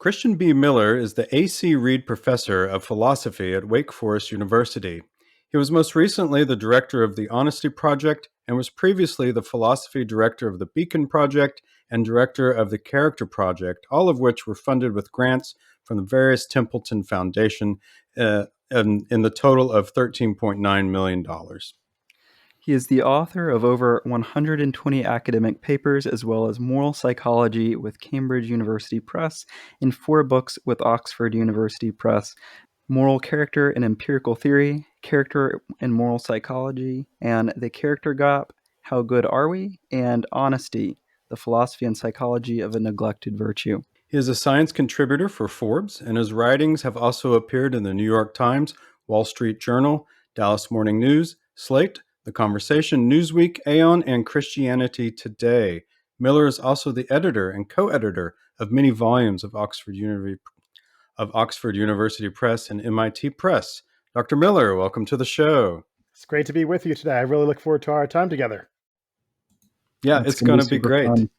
Christian B. Miller is the A.C. Reed Professor of Philosophy at Wake Forest University. He was most recently the director of the Honesty Project and was previously the philosophy director of the Beacon Project and director of the Character Project, all of which were funded with grants from the various Templeton Foundation in the total of $13.9 million. He is the author of over 120 academic papers, as well as moral psychology with Cambridge University Press and 4 books with Oxford University Press: Moral Character and Empirical Theory, Character and Moral Psychology, and The Character Gap, How Good Are We? And Honesty, The Philosophy and Psychology of a Neglected Virtue. He is a science contributor for Forbes, and his writings have also appeared in the New York Times, Wall Street Journal, Dallas Morning News, Slate, The Conversation, Newsweek, Aeon, and Christianity Today. Miller is also the editor and co-editor of many volumes of Oxford University Press and MIT Press. Dr. Miller, welcome to the show. It's great to be with you today. I really look forward to our time together. Yeah, it's going to be great. Fun.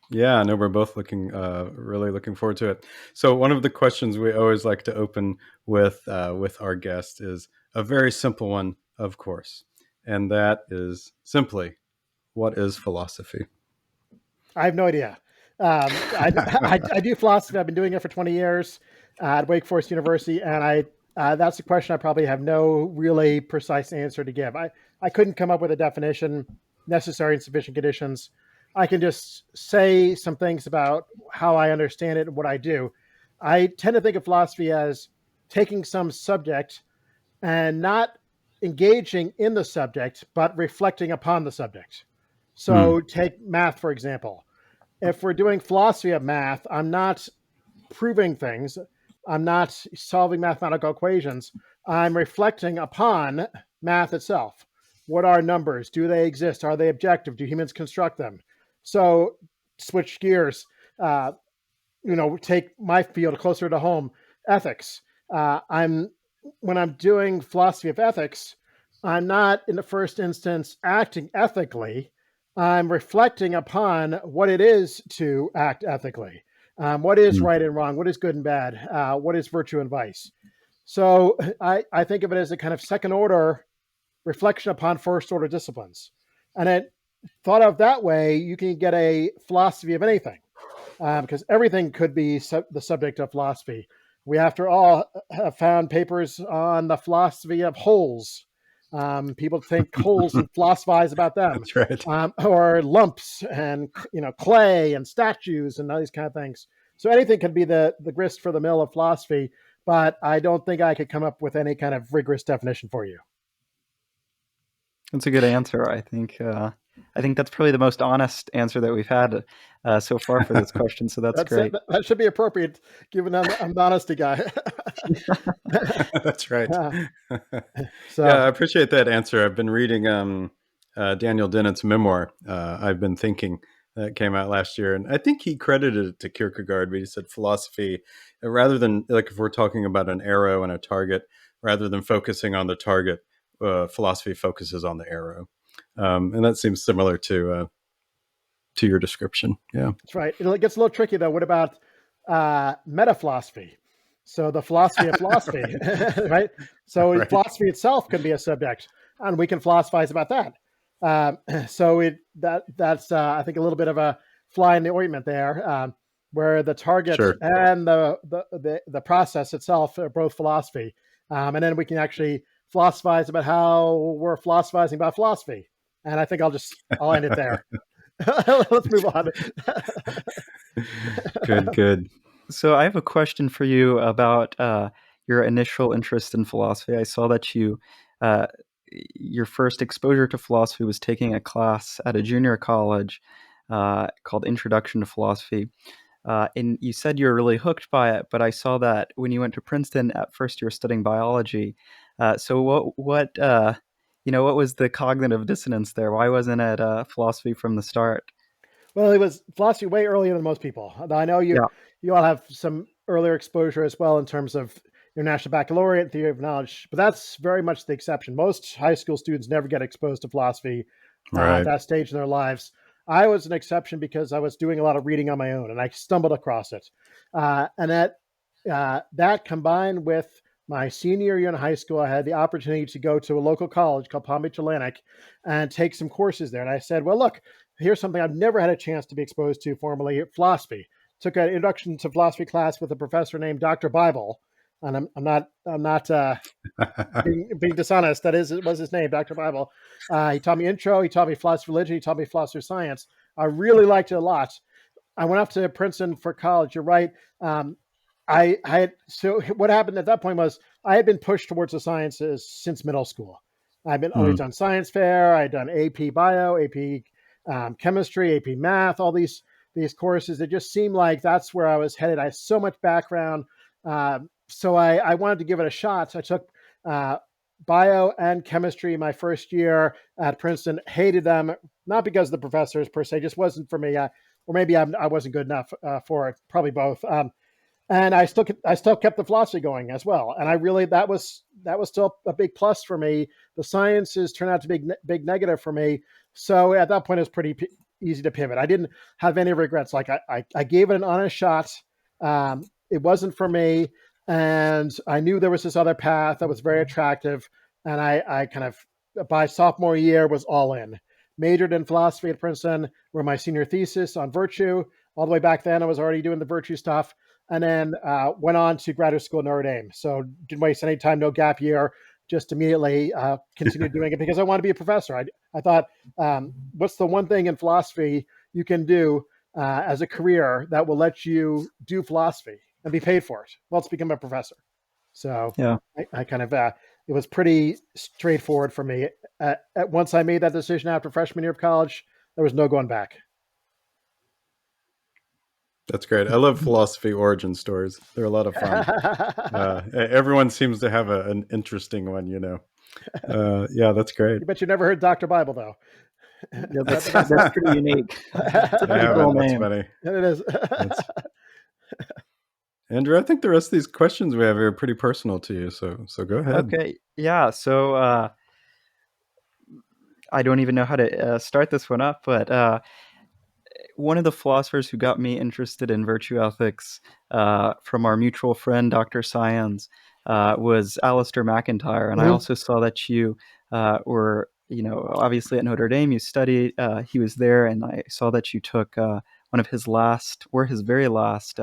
Yeah, no, we're both really looking forward to it. So one of the questions we always like to open with our guest is a very simple one, of course. And that is simply, what is philosophy? I have no idea. I do philosophy. I've been doing it for 20 years at Wake Forest University. And that's a question I probably have no really precise answer to give. I couldn't come up with a definition, necessary and sufficient conditions. I can just say some things about how I understand it and what I do. I tend to think of philosophy as taking some subject and not engaging in the subject, but reflecting upon the subject. So take math, for example. If we're doing philosophy of math, I'm not proving things. I'm not solving mathematical equations. I'm reflecting upon math itself. What are numbers? Do they exist? Are they objective? Do humans construct them? So switch gears, take my field closer to home, ethics. When I'm doing philosophy of ethics, I'm not in the first instance acting ethically. I'm reflecting upon what it is to act ethically. What is right and wrong? What is good and bad? What is virtue and vice? So I think of it as a kind of second order reflection upon first order disciplines. And it thought of that way, you can get a philosophy of anything, because everything could be the subject of philosophy. We, after all, have found papers on the philosophy of holes. People think holes and philosophize about them. That's right. Or lumps and clay and statues and all these kind of things. So anything could be the grist for the mill of philosophy, but I don't think I could come up with any kind of rigorous definition for you. That's a good answer, I think. I think that's probably the most honest answer that we've had so far for this question. So that's great. That should be appropriate, given I'm the honesty guy. That's right. Yeah, I appreciate that answer. I've been reading Daniel Dennett's memoir, I've Been Thinking, that came out last year. And I think he credited it to Kierkegaard, but he said philosophy, rather than, like if we're talking about an arrow and a target, rather than focusing on the target, philosophy focuses on the arrow. And that seems similar to your description. Yeah, that's right. It gets a little tricky though. What about metaphilosophy? So the philosophy of philosophy, right? So right. Philosophy itself can be a subject, and we can philosophize about that. That's I think a little bit of a fly in the ointment there, where the target and the process itself are both philosophy, and then we can actually philosophize about how we're philosophizing about philosophy. And I think I'll end it there. Let's move on. Good. So I have a question for you about your initial interest in philosophy. I saw that your first exposure to philosophy was taking a class at a junior college called Introduction to Philosophy. And you said you were really hooked by it, but I saw that when you went to Princeton, at first you were studying biology. So what was the cognitive dissonance there? Why wasn't it philosophy from the start? Well, it was philosophy way earlier than most people. I know you all have some earlier exposure as well in terms of your National Baccalaureate Theory of Knowledge, but that's very much the exception. Most high school students never get exposed to philosophy at that stage in their lives. I was an exception because I was doing a lot of reading on my own, and I stumbled across it. And that combined with my senior year in high school, I had the opportunity to go to a local college called Palm Beach Atlantic and take some courses there. And I said, well, look, here's something I've never had a chance to be exposed to formally: philosophy. Took an introduction to philosophy class with a professor named Dr. Bible, and I'm not being dishonest. That was his name, Dr. Bible. He taught me intro. He taught me philosophy of religion. He taught me philosophy of science. I really liked it a lot. I went off to Princeton for college. You're right. So what happened at that point was I had been pushed towards the sciences since middle school. I've been always Mm. done science fair. I'd done AP Bio, AP Chemistry, AP Math, all these courses. It just seemed like that's where I was headed. I had so much background, so I wanted to give it a shot. I took uh, bio and chemistry my first year at Princeton. Hated them, not because of the professors per se, just wasn't for me. Or maybe I wasn't good enough for it. Probably both. And I still kept the philosophy going as well. And I really that was still a big plus for me. The sciences turned out to be big negative for me. So at that point, it was pretty easy to pivot. I didn't have any regrets. Like I gave it an honest shot. It wasn't for me, and I knew there was this other path that was very attractive. And I kind of by sophomore year was all in. Majored in philosophy at Princeton, where my senior thesis on virtue. All the way back then, I was already doing the virtue stuff, and then went on to graduate school at Notre Dame. So didn't waste any time, no gap year, just immediately continued doing it because I wanted to be a professor. I thought, what's the one thing in philosophy you can do as a career that will let you do philosophy and be paid for it? Well, it's become a professor. So Yeah. I kind of, it was pretty straightforward for me. Once I made that decision after freshman year of college, there was no going back. That's great. I love philosophy origin stories. They're a lot of fun. Everyone seems to have an interesting one, you know. Yeah, that's great. You bet you never heard Dr. Bible, though. Yeah, that's pretty unique. It's a I pretty cool haven't. That's name. funny. And it is. That's Andrew. I think the rest of these questions we have are pretty personal to you. So go ahead. Okay. Yeah. So I don't even know how to start this one up, but one of the philosophers who got me interested in virtue ethics from our mutual friend, Dr. Science, was Alistair McIntyre. And I also saw that you were, obviously at Notre Dame, you studied, he was there, and I saw that you took one of his his very last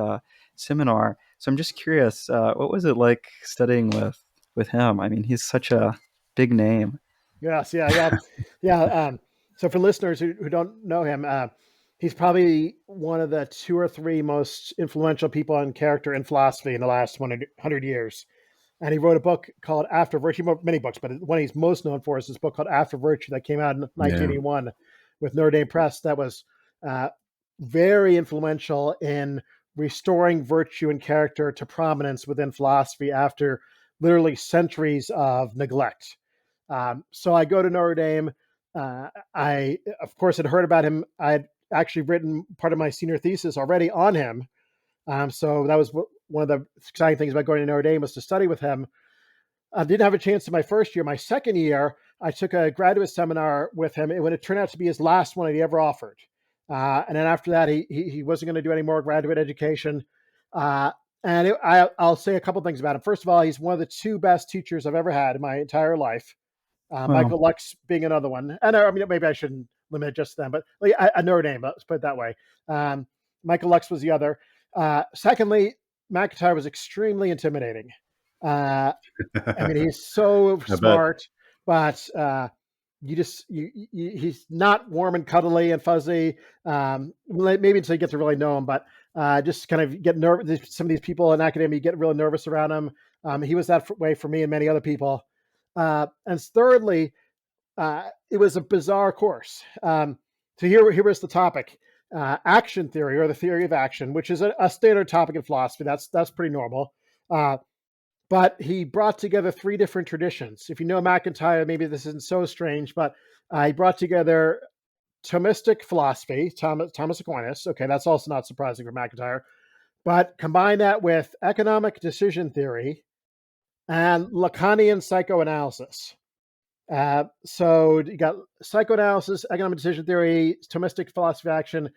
seminar. So I'm just curious, what was it like studying with him? I mean, he's such a big name. Yes, yeah. So for listeners who don't know him, he's probably one of the two or three most influential people in character in philosophy in the last 100 years. And he wrote a book called After Virtue. He wrote many books, but one he's most known for is this book called After Virtue that came out in Yeah. 1981 with Notre Dame Press. That was very influential in restoring virtue and character to prominence within philosophy after literally centuries of neglect. So I go to Notre Dame. I, of course, had heard about him. I had actually written part of my senior thesis already on him. So that was one of the exciting things about going to Notre Dame, was to study with him. I didn't have a chance in my first year. My second year, I took a graduate seminar with him. It turned out to be his last one that he ever offered. And then after that, he wasn't going to do any more graduate education. I'll say a couple things about him. First of all, he's one of the two best teachers I've ever had in my entire life. Wow. Michael Lux being another one. And I mean, maybe I shouldn't limit it just to them, but like a Notre Dame, let's put it that way. Michael Lux was the other. Secondly, McIntyre was extremely intimidating. I mean, he's so I bet. smart, but he's not warm and cuddly and fuzzy. Maybe until you get to really know him, but just kind of get nervous. Some of these people in academia, you get really nervous around him. He was that way for me and many other people. And thirdly, it was a bizarre course. So here was the topic: action theory, or the theory of action, which is a standard topic in philosophy. That's pretty normal. But he brought together three different traditions. If you know McIntyre, maybe this isn't so strange, but he brought together Thomistic philosophy, Thomas Aquinas. Okay, that's also not surprising for McIntyre. But combine that with economic decision theory and Lacanian psychoanalysis. So you got psychoanalysis, economic decision theory, Thomistic philosophy of action,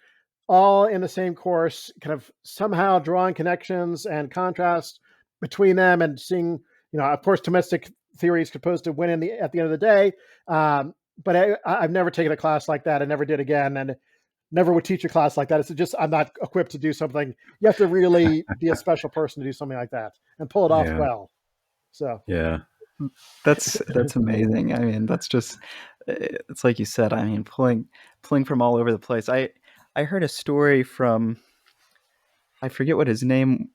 all in the same course, kind of somehow drawing connections and contrasts between them and seeing, of course, Thomistic theory is supposed to win at the end of the day. But I've never taken a class like that. I never did again, and never would teach a class like that. It's just I'm not equipped to do something. You have to really be a special person to do something like that and pull it off well. So yeah, that's amazing. I mean, that's just, it's like you said. I mean, pulling from all over the place. I heard a story from, I forget what his name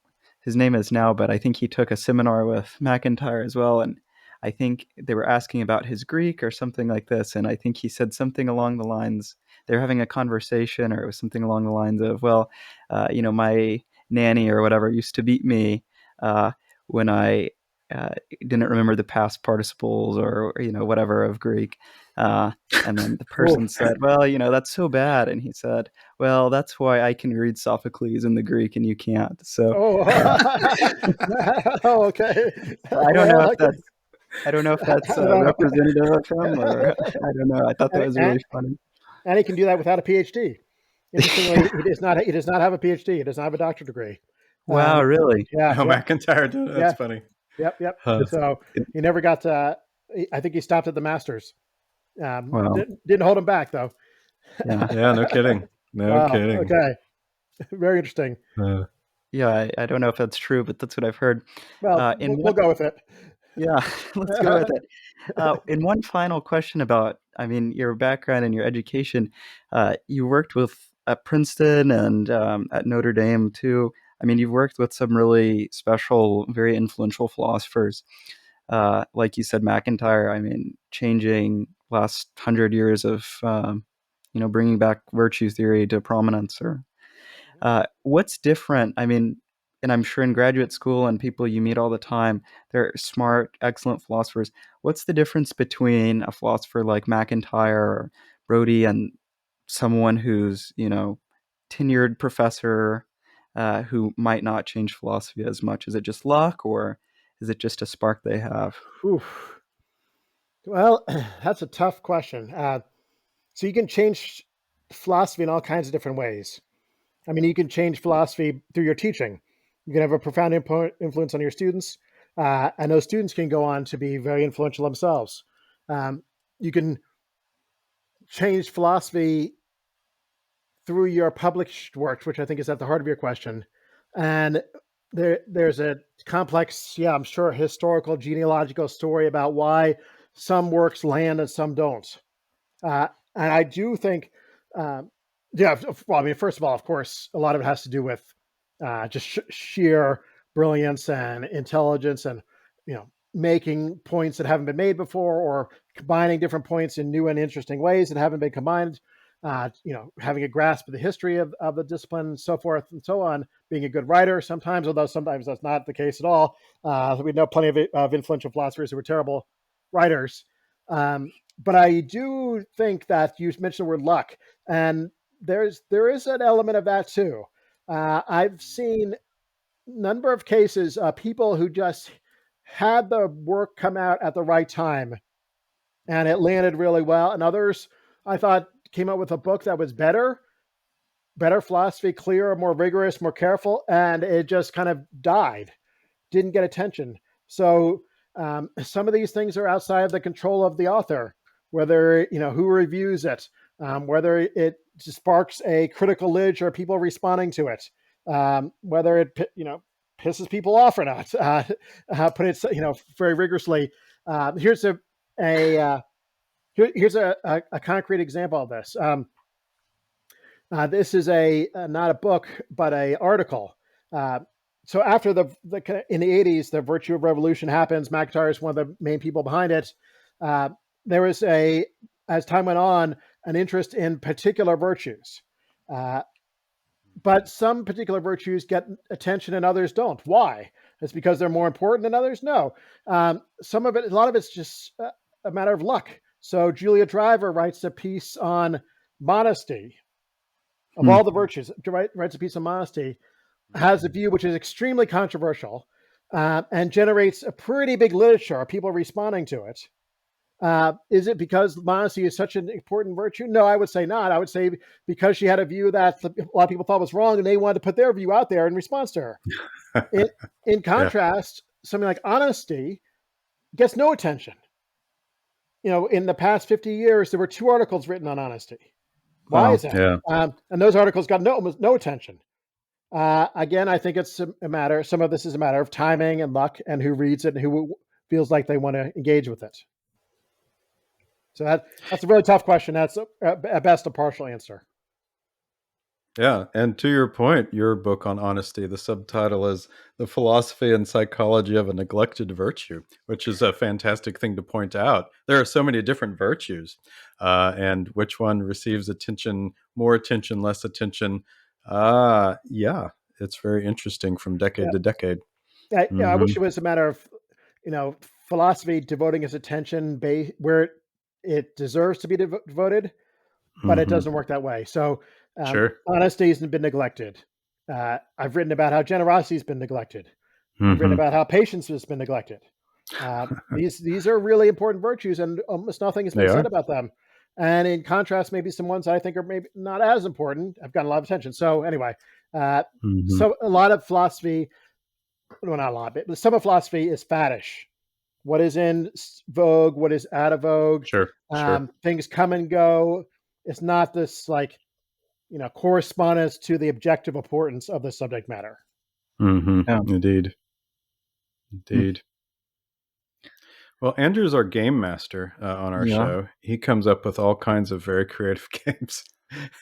is now, but I think he took a seminar with MacIntyre as well, and I think they were asking about his Greek or something like this, and I think he said something along the lines, they were having a conversation, or it was something along the lines of, well, my nanny or whatever used to beat me when I didn't remember the past participles or whatever of Greek. And then the person said, well, that's so bad. And he said, well, that's why I can read Sophocles in the Greek and you can't. So okay. I don't know if that's representative of him, or I don't know. I thought that was really funny. And he can do that without a PhD. Interestingly, he does not have a PhD. He does not have a doctorate degree. Wow, really? Yeah. Oh, MacIntyre did it? That's funny. Yep. So he never got to, I think he stopped at the master's. Wow. Didn't hold him back, though. Yeah, no kidding. No kidding. Okay. Very interesting. Yeah, I don't know if that's true, but that's what I've heard. Well, we'll go with it. Yeah, let's go with it. In one final question about, I mean, your background and your education, you worked at Princeton and at Notre Dame too. I mean, you've worked with some really special, very influential philosophers. Like you said, MacIntyre, I mean, changing last 100 years of, bringing back virtue theory to prominence. Or what's different? I mean, and I'm sure in graduate school and people you meet all the time, they're smart, excellent philosophers. What's the difference between a philosopher like MacIntyre or Brodie and someone who's, tenured professor who might not change philosophy as much? Is it just luck, or is it just a spark they have? Oof. Well, that's a tough question. So you can change philosophy in all kinds of different ways. I mean, you can change philosophy through your teaching. You can have a profound influence on your students, and those students can go on to be very influential themselves. You can change philosophy through your published works, which I think is at the heart of your question. And there's a complex, I'm sure, historical, genealogical story about why some works land and some don't. And I do think, well, I mean, first of all, of course, a lot of it has to do with just sheer brilliance and intelligence and, making points that haven't been made before, or combining different points in new and interesting ways that haven't been combined. Having a grasp of the history of the discipline and so forth and so on, being a good writer sometimes, although sometimes that's not the case at all. We know plenty of influential philosophers who were terrible writers. But I do think that you mentioned the word luck, and there is an element of that too. I've seen a number of cases, people who just had the work come out at the right time and it landed really well, and others I thought came out with a book that was better philosophy, clearer, more rigorous, more careful, and it just kind of died, didn't get attention. So some of these things are outside of the control of the author, whether, who reviews it, whether it sparks a critical lidge or people responding to it, whether it, pisses people off or not, put it, very rigorously. Here's a concrete example of this. This is not a book, but a article. So after in the 80s, the Virtue of Revolution happens. MacIntyre is one of the main people behind it. There was as time went on, an interest in particular virtues. But some particular virtues get attention and others don't. Why? It's because they're more important than others? No. A lot of it's just a matter of luck. So Julia Driver writes a piece on modesty. Of all the virtues, writes a piece on modesty, has a view which is extremely controversial, and generates a pretty big literature of people responding to it. Is it because modesty is such an important virtue? No, I would say not. I would say because she had a view that a lot of people thought was wrong, and they wanted to put their view out there in response to her. In Yeah. contrast, something like honesty gets no attention. In the past 50 years, there were 2 articles written on honesty. Why Wow. is that? Yeah. And those articles got no attention. Again, I think it's a matter. Some of this is a matter of timing and luck, and who reads it and who feels like they want to engage with it. So that's a really tough question. That's at best a partial answer. Yeah. And to your point, your book on honesty, the subtitle is The Philosophy and Psychology of a Neglected Virtue, which is a fantastic thing to point out. There are so many different virtues, and which one receives attention, more attention, less attention. Yeah, it's very interesting from decade Yeah. to decade. I wish it was a matter of, philosophy devoting its attention where it deserves to be devoted, but it doesn't work that way. So Sure. honesty has been neglected. I've written about how generosity has been neglected. I've written Hmm. about how patience has been neglected. These are really important virtues, and almost nothing has They been said are. about them. And in contrast, maybe some ones I think are maybe not as important have gotten a lot of attention. So anyway, Hmm. so a lot of philosophy, well, not a lot, but some of philosophy is faddish. What is in vogue? What is out of vogue? Sure. Sure. Things come and go. It's not this correspondence to the objective importance of the subject matter. Hmm. Yeah. Indeed. Mm. Indeed. Well, Andrew's our game master on our Yeah. show. He comes up with all kinds of very creative games.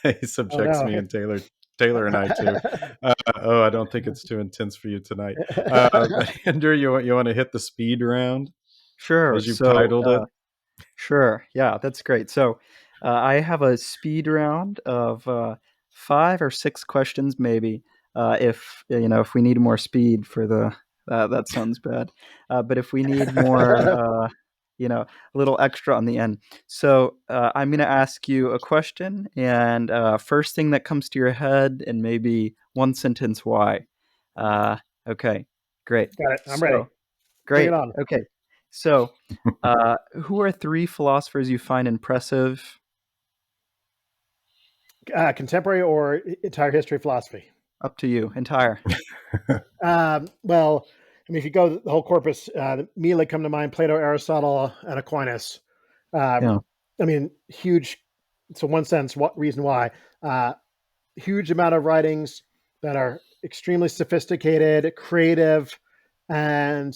He Oh subjects no. me and Taylor and I too. I don't think it's too intense for you tonight. But Andrew, you want to hit the speed round Sure. as you've So, titled it? sure. Yeah, that's great. So, I have a speed round of 5 or 6 questions, maybe. If we need more speed for that sounds bad. But if we need more, a little extra on the end. So, I'm going to ask you a question, and first thing that comes to your head, and maybe one sentence why. Uh, okay, great. Got it. I'm ready. So, Bring it great. on. Okay. So, who are 3 philosophers you find impressive? Contemporary or entire history of philosophy? Up to you. Entire. Well, I mean, if you go the whole corpus, immediately come to mind Plato, Aristotle, and Aquinas. Yeah. I mean, huge. So, one sense, reason why? Huge amount of writings that are extremely sophisticated, creative, and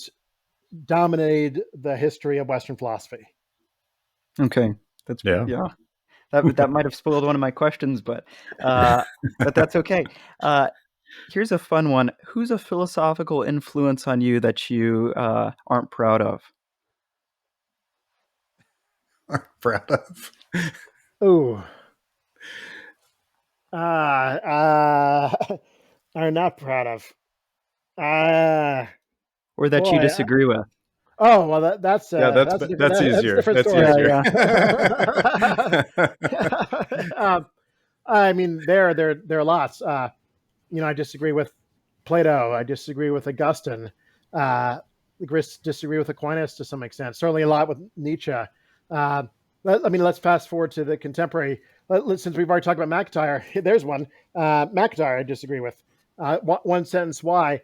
dominated the history of Western philosophy. Okay. That's Yeah. yeah. That might have spoiled one of my questions, but that's okay. Here's a fun one. Who's a philosophical influence on you that you aren't proud of? Proud of. Oh, I'm not proud of. Or that you Boy. disagree with? Oh well, that's Yeah, that's a different that's that's a easier. different That's story. Yeah, easier. yeah. I mean, there are lots. I disagrei with Plato. I disagree with Augustine. Uh, disagree with Aquinas to some extent. Certainly a lot with Nietzsche. Let's fast forward to the contemporary. Since we've already talked about MacIntyre, there's one. MacIntyre I disagree with. One sentence why.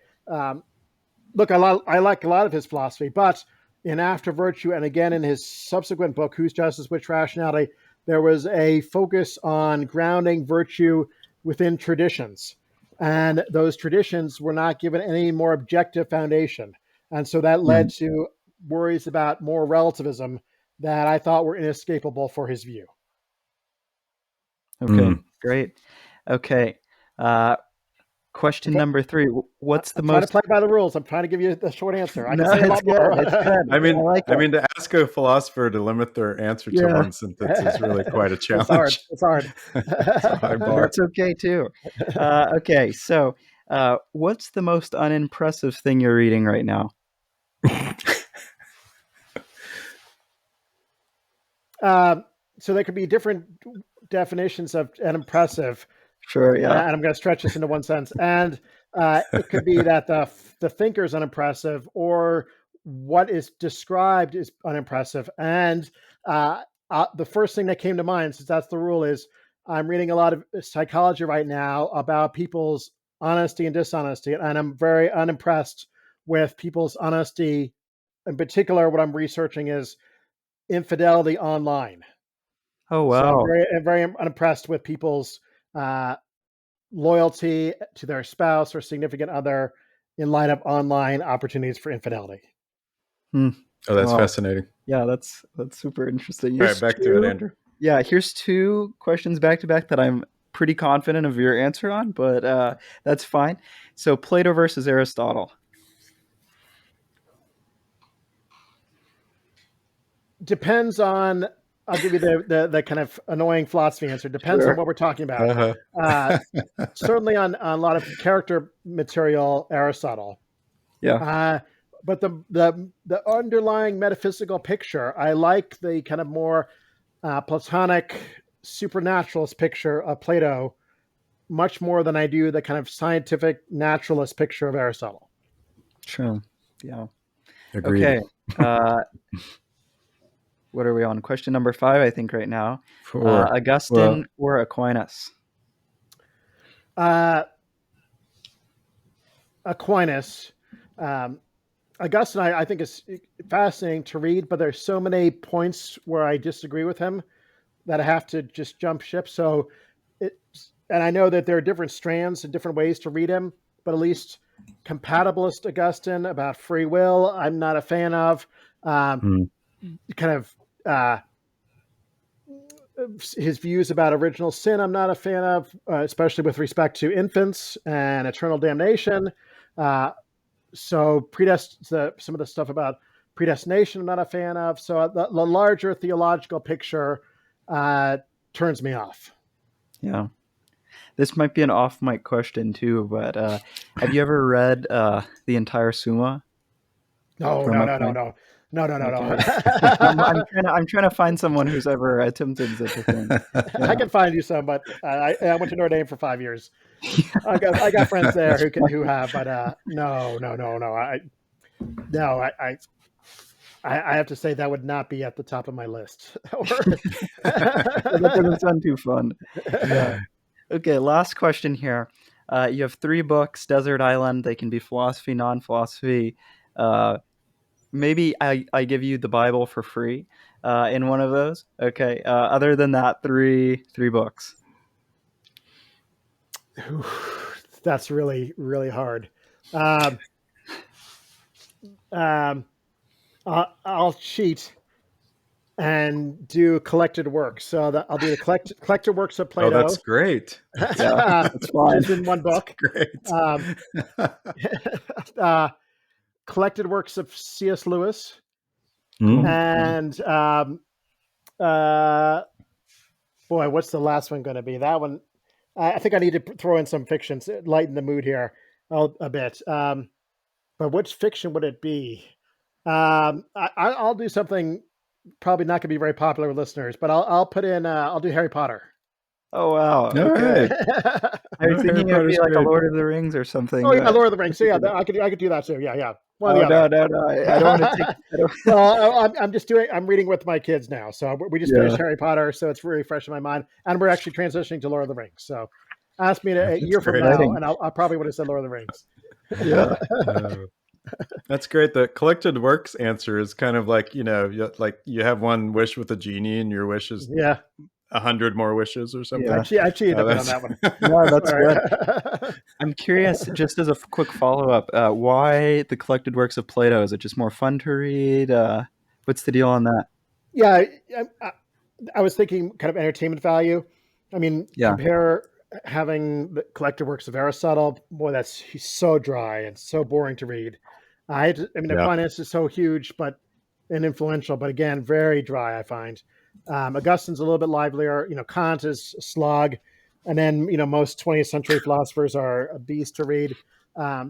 Look, I like a lot of his philosophy, but in After Virtue and again in his subsequent book, Whose Justice, Which Rationality, there was a focus on grounding virtue within traditions. And those traditions were not given any more objective foundation. And so that led Right. to worries about moral relativism that I thought were inescapable for his view. Okay, great. Okay. Question number 3. What's the I'm trying to most play by the rules. I'm trying to give you the short answer. I can No, say a it's lot good. more. It's good. I mean, I like it. to ask a philosopher to limit their answer to Yeah. one sentence is really quite a It's hard. challenge. It's hard. It's a high And bar. that's okay too. Okay, so what's the most unimpressive thing you're reading right now? So there could be different definitions of an impressive, Sure, and yeah. I'm going to stretch this into one sense. And it could be that the thinker is unimpressive, or what is described is unimpressive. And the first thing that came to mind, since that's the rule, is I'm reading a lot of psychology right now about people's honesty and dishonesty, and I'm very unimpressed with people's honesty. In particular, what I'm researching is infidelity online. Oh, So wow. I'm very unimpressed with people's uh, loyalty to their spouse or significant other in light of online opportunities for infidelity. Hmm. Oh, that's Wow. fascinating. Yeah, that's super interesting. All right, back to it, Andrew. Yeah, here's two questions back to back that I'm pretty confident of your answer on, but that's fine. So Plato versus Aristotle. Depends on. I'll give you the kind of annoying philosophy answer. Depends on Sure. what we're talking about. Uh-huh. Certainly on a lot of character material, Aristotle. Yeah. But the underlying metaphysical picture, I like the kind of more Platonic supernaturalist picture of Plato much more than I do the kind of scientific naturalist picture of Aristotle. True. Yeah. Agreed. Okay. What are we on? Question number 5, I think, right now. 4. Augustine or Aquinas? Aquinas. Augustine, I think, is fascinating to read, but there's so many points where I disagree with him that I have to just jump ship. So, and I know that there are different strands and different ways to read him, but at least compatibilist Augustine about free will, I'm not a fan of. Kind of his views about original sin, I'm not a fan of, especially with respect to infants and eternal damnation. So some of the stuff about predestination, I'm not a fan of. So the larger theological picture turns me off. Yeah. This might be an off mic question too, but have you ever read the entire Summa? No. Okay. I'm trying to find someone who's ever attempted such a thing. I can find you some, but I went to Notre Dame for 5 years. I got friends there who have, but no. I have to say that would not be at the top of my list. That doesn't sound too fun. Yeah. Okay, last question here. You have 3 books, Desert Island. They can be philosophy, non-philosophy. Maybe I give you the Bible for free in one of those. Okay. Other than that, three books. That's really, really hard. I'll cheat and do collected works. So I'll do the collected works of Plato. Oh, that's great. Yeah, that's fine. Just in one book. That's great. Collected works of C.S. Lewis. And boy, what's the last one going to be? That one, I think I need to throw in some fiction to lighten the mood here a bit. But which fiction would it be? I'll do something probably not going to be very popular with listeners, but I'll put in. I'll do Harry Potter. Oh wow! Okay. I was thinking it would be like a Lord of the Rings or something. Oh yeah, Lord of the Rings. So yeah, I could do that too. Yeah. No. I don't want to take. Well, I'm reading with my kids now, so we just finished Harry Potter, so it's really fresh in my mind, and we're actually transitioning to Lord of the Rings. So ask me a year from now, and I probably would have said Lord of the Rings. Yeah. That's great. The collected works answer is kind of like, like you have one wish with a genie and your wish is 100 more wishes or something. Yeah. I cheated a bit on that one. No, that's good. I'm curious, just as a quick follow-up, why the collected works of Plato? Is it just more fun to read? What's the deal on that? Yeah, I was thinking kind of entertainment value. I mean, compare having the collected works of Aristotle. Boy, he's so dry and so boring to read. Aquinas is so huge and influential, but again, very dry, I find. Augustine's a little bit livelier. Kant is a slog. And then, most 20th century philosophers are a beast to read.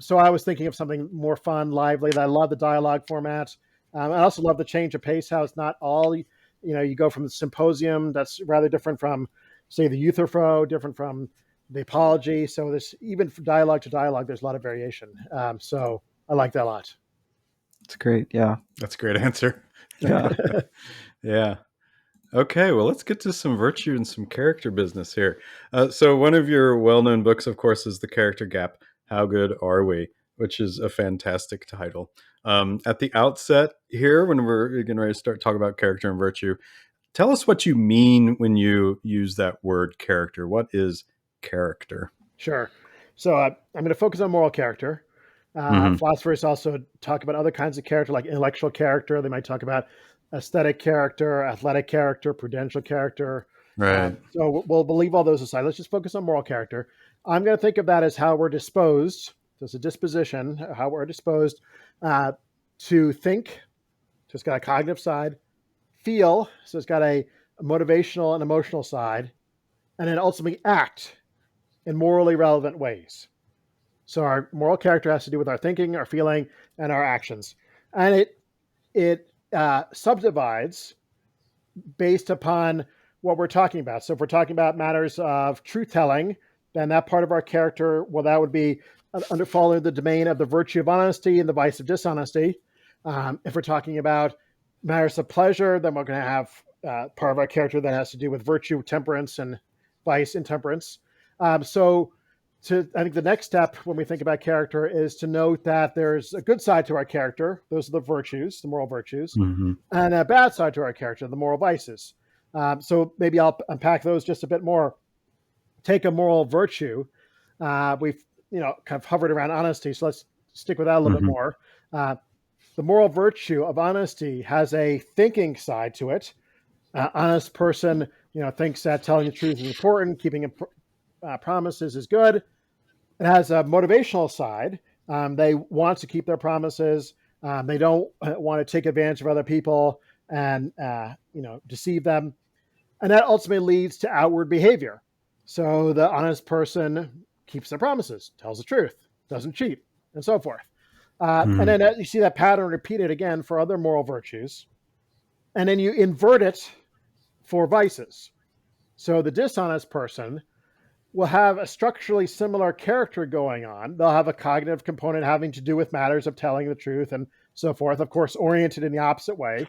So I was thinking of something more fun, lively. I love the dialogue format. I also love the change of pace, how it's not all, you go from the symposium that's rather different from, say, the Euthyphro, different from the Apology. So there's, even from dialogue to dialogue, there's a lot of variation. So I like that a lot. It's great. Yeah. That's a great answer. Yeah. Yeah. Okay, well, let's get to some virtue and some character business here. So, one of your well known books, of course, is The Character Gap: How Good Are We? Which is a fantastic title. At the outset here, when we're getting ready to start talking about character and virtue, tell us what you mean when you use that word character. What is character? Sure. So I'm going to focus on moral character. Hmm. Philosophers also talk about other kinds of character, like intellectual character. They might talk about aesthetic character, athletic character, prudential character. Right. We'll leave all those aside. Let's just focus on moral character. I'm going to think of that as how we're disposed. So it's a disposition, how we're disposed uh, to think. So it's got a cognitive side, feel. So it's got a motivational and emotional side, and then ultimately act in morally relevant ways. So our moral character has to do with our thinking, our feeling, and our actions, and it subdivides based upon what we're talking about. So if we're talking about matters of truth telling, then that part of our character, well, that would be under following the domain of the virtue of honesty and the vice of dishonesty. If we're talking about matters of pleasure, then we're going to have part of our character that has to do with virtue, temperance, and vice, intemperance. So I think the next step when we think about character is to note that there's a good side to our character. Those are the virtues, the moral virtues, Hmm. and a bad side to our character, the moral vices. So maybe I'll unpack those just a bit more. Take a moral virtue. We've kind of hovered around honesty, so let's stick with that a little bit Hmm. more. Uh, the moral virtue of honesty has a thinking side to it. Honest person, thinks that telling the truth is important, keeping promises is good. It has a motivational side. They want to keep their promises. They don't want to take advantage of other people and deceive them, and that ultimately leads to outward behavior. So the honest person keeps their promises, tells the truth, doesn't cheat, and so forth. And Hmm. then you see that pattern repeated again for other moral virtues, and then you invert it for vices. So the dishonest person will have a structurally similar character going on. They'll have a cognitive component having to do with matters of telling the truth and so forth, of course, oriented in the opposite way.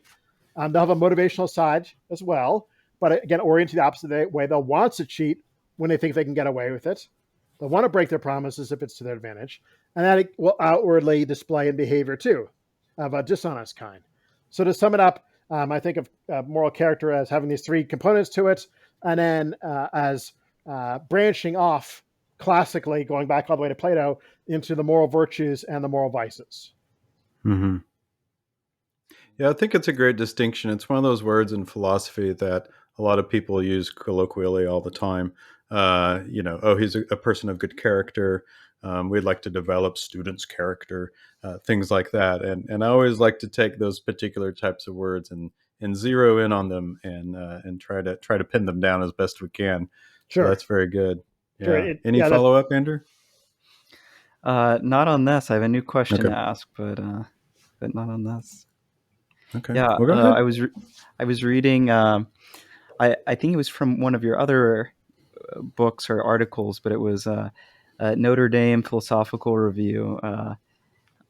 They'll have a motivational side as well, but again, oriented the opposite way. They'll want to cheat when they think they can get away with it. They'll want to break their promises if it's to their advantage. And that will outwardly display in behavior too, of a dishonest kind. So to sum it up, I think of moral character as having these three components to it, and then as branching off classically, going back all the way to Plato, into the moral virtues and the moral vices. Hmm. Yeah, I think it's a great distinction. It's one of those words in philosophy that a lot of people use colloquially all the time. Oh, he's a person of good character. We'd like to develop students' character, things like that. And I always like to take those particular types of words and zero in on them and try to pin them down as best we can. So Sure, that's very good. sure. Yeah. Any That follow up, Andrew? Not on this. I have a new question Okay. to ask, but not on this. Okay. Yeah, Well, go ahead. I was reading. I think it was from one of your other books or articles, but it was a Notre Dame Philosophical Review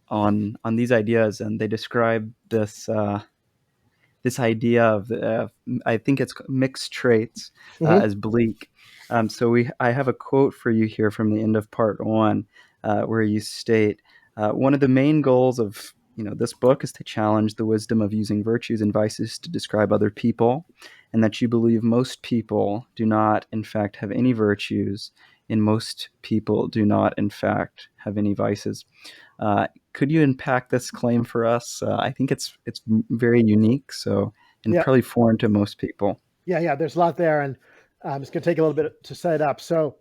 on these ideas, and they describe this idea of I think it's mixed traits mm-hmm. as bleak. I have a quote for you here from the end of part one, where you state one of the main goals of this book is to challenge the wisdom of using virtues and vices to describe other people, and that you believe most people do not in fact have any virtues, and most people do not in fact have any vices. Could you unpack this claim for us? I think it's very unique, and Yeah, probably foreign to most people. yeah. There's a lot there, and it's going to take a little bit to set it up. So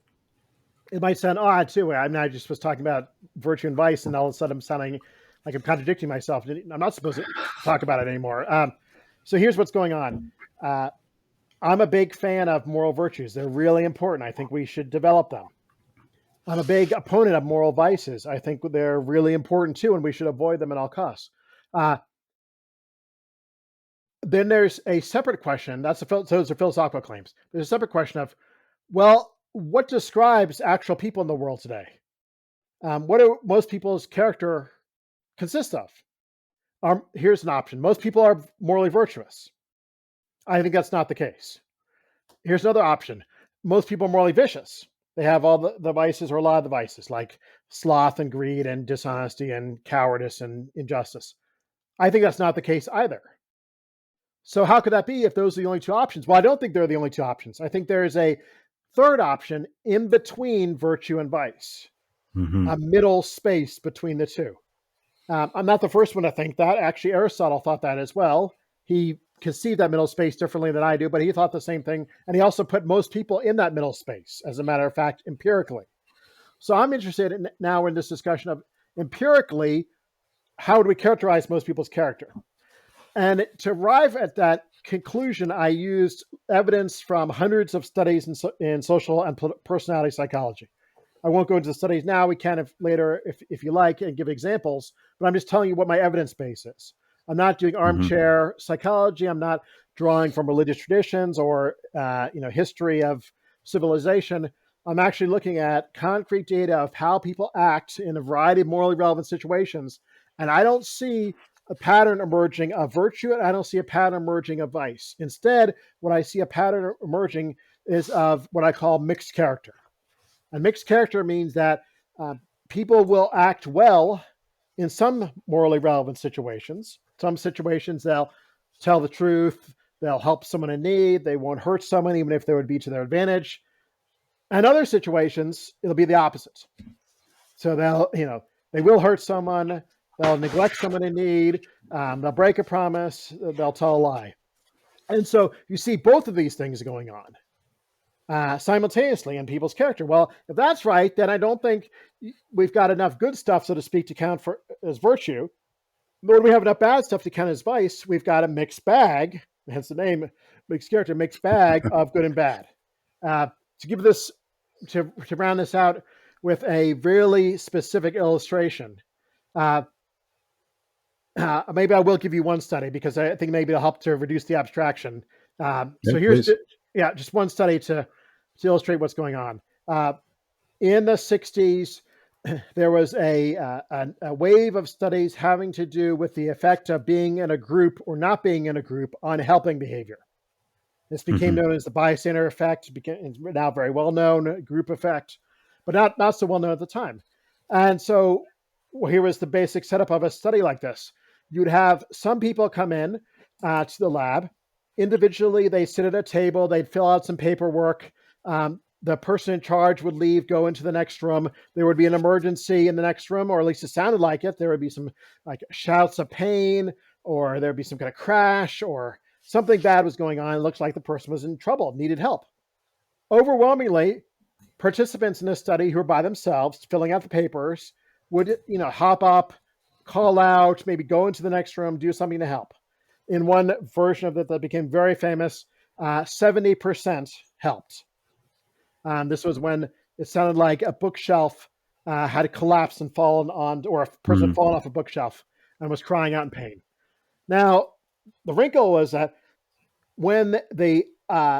it might sound odd too. I mean, I just was talking about virtue and vice, and all of a sudden I'm sounding like I'm contradicting myself. I'm not supposed to talk about it anymore. So here's what's going on. Uh, I'm a big fan of moral virtues. They're really important. I think we should develop them. I'm a big opponent of moral vices. I think they're really important too, and we should avoid them at all costs. Uh, then there's a separate question. Those are philosophical claims. There's a separate question of, well, what describes actual people in the world today? What do most people's character consist of? Here's an option. Most people are morally virtuous. I think that's not the case. Here's another option. Most people are morally vicious. They have all the vices or a lot of the vices, like sloth and greed and dishonesty and cowardice and injustice. I think that's not the case either. So how could that be if those are the only two options? Well, I don't think they're the only two options. I think there is a third option in between virtue and vice, a middle space between the two. I'm not the first one to think that. Actually, Aristotle thought that as well. He conceived that middle space differently than I do, but he thought the same thing. And he also put most people in that middle space, as a matter of fact, empirically. So I'm interested now in this discussion of empirically, how do we characterize most people's character? And to arrive at that conclusion, I used evidence from hundreds of studies in social and personality psychology. I won't go into the studies now. We can later, if you like, and give examples. But I'm just telling you what my evidence base is. I'm not doing armchair psychology. I'm not drawing from religious traditions or history of civilization. I'm actually looking at concrete data of how people act in a variety of morally relevant situations, and I don't see a pattern emerging of virtue, and I don't see a pattern emerging of vice. Instead, what I see a pattern emerging is of what I call mixed character. And mixed character means that people will act well in some morally relevant situations. Some situations they'll tell the truth, they'll help someone in need, they won't hurt someone even if they would be to their advantage. And other situations, it'll be the opposite. So they will hurt someone, they'll neglect someone in need, they'll break a promise, they'll tell a lie. And so you see both of these things going on simultaneously in people's character. Well, if that's right, then I don't think we've got enough good stuff, so to speak, to count for as virtue. Nor do we have enough bad stuff to count as vice. We've got a mixed bag, hence the name, mixed character, mixed bag of good and bad. To give this, to round this out with a really specific illustration, maybe I will give you one study because I think maybe it'll help to reduce the abstraction. So here's, just one study to illustrate what's going on. In the 60s, there was a wave of studies having to do with the effect of being in a group or not being in a group on helping behavior. This became known as the bystander effect. It's now very well known, group effect, but not so well known at the time. And so here was the basic setup of a study like this. You'd have some people come in to the lab. Individually, they sit at a table, they'd fill out some paperwork. The person in charge would leave, go into the next room. There would be an emergency in the next room, or at least it sounded like it. There would be some like shouts of pain, or there'd be some kind of crash, or something bad was going on. It looks like the person was in trouble, needed help. Overwhelmingly, participants in this study who were by themselves, filling out the papers, would hop up, call out, maybe go into the next room, do something to help. In one version of it that became very famous, 70% helped. This was when it sounded like a bookshelf had collapsed and fallen on, or a person had fallen off a bookshelf and was crying out in pain. Now, the wrinkle was that when the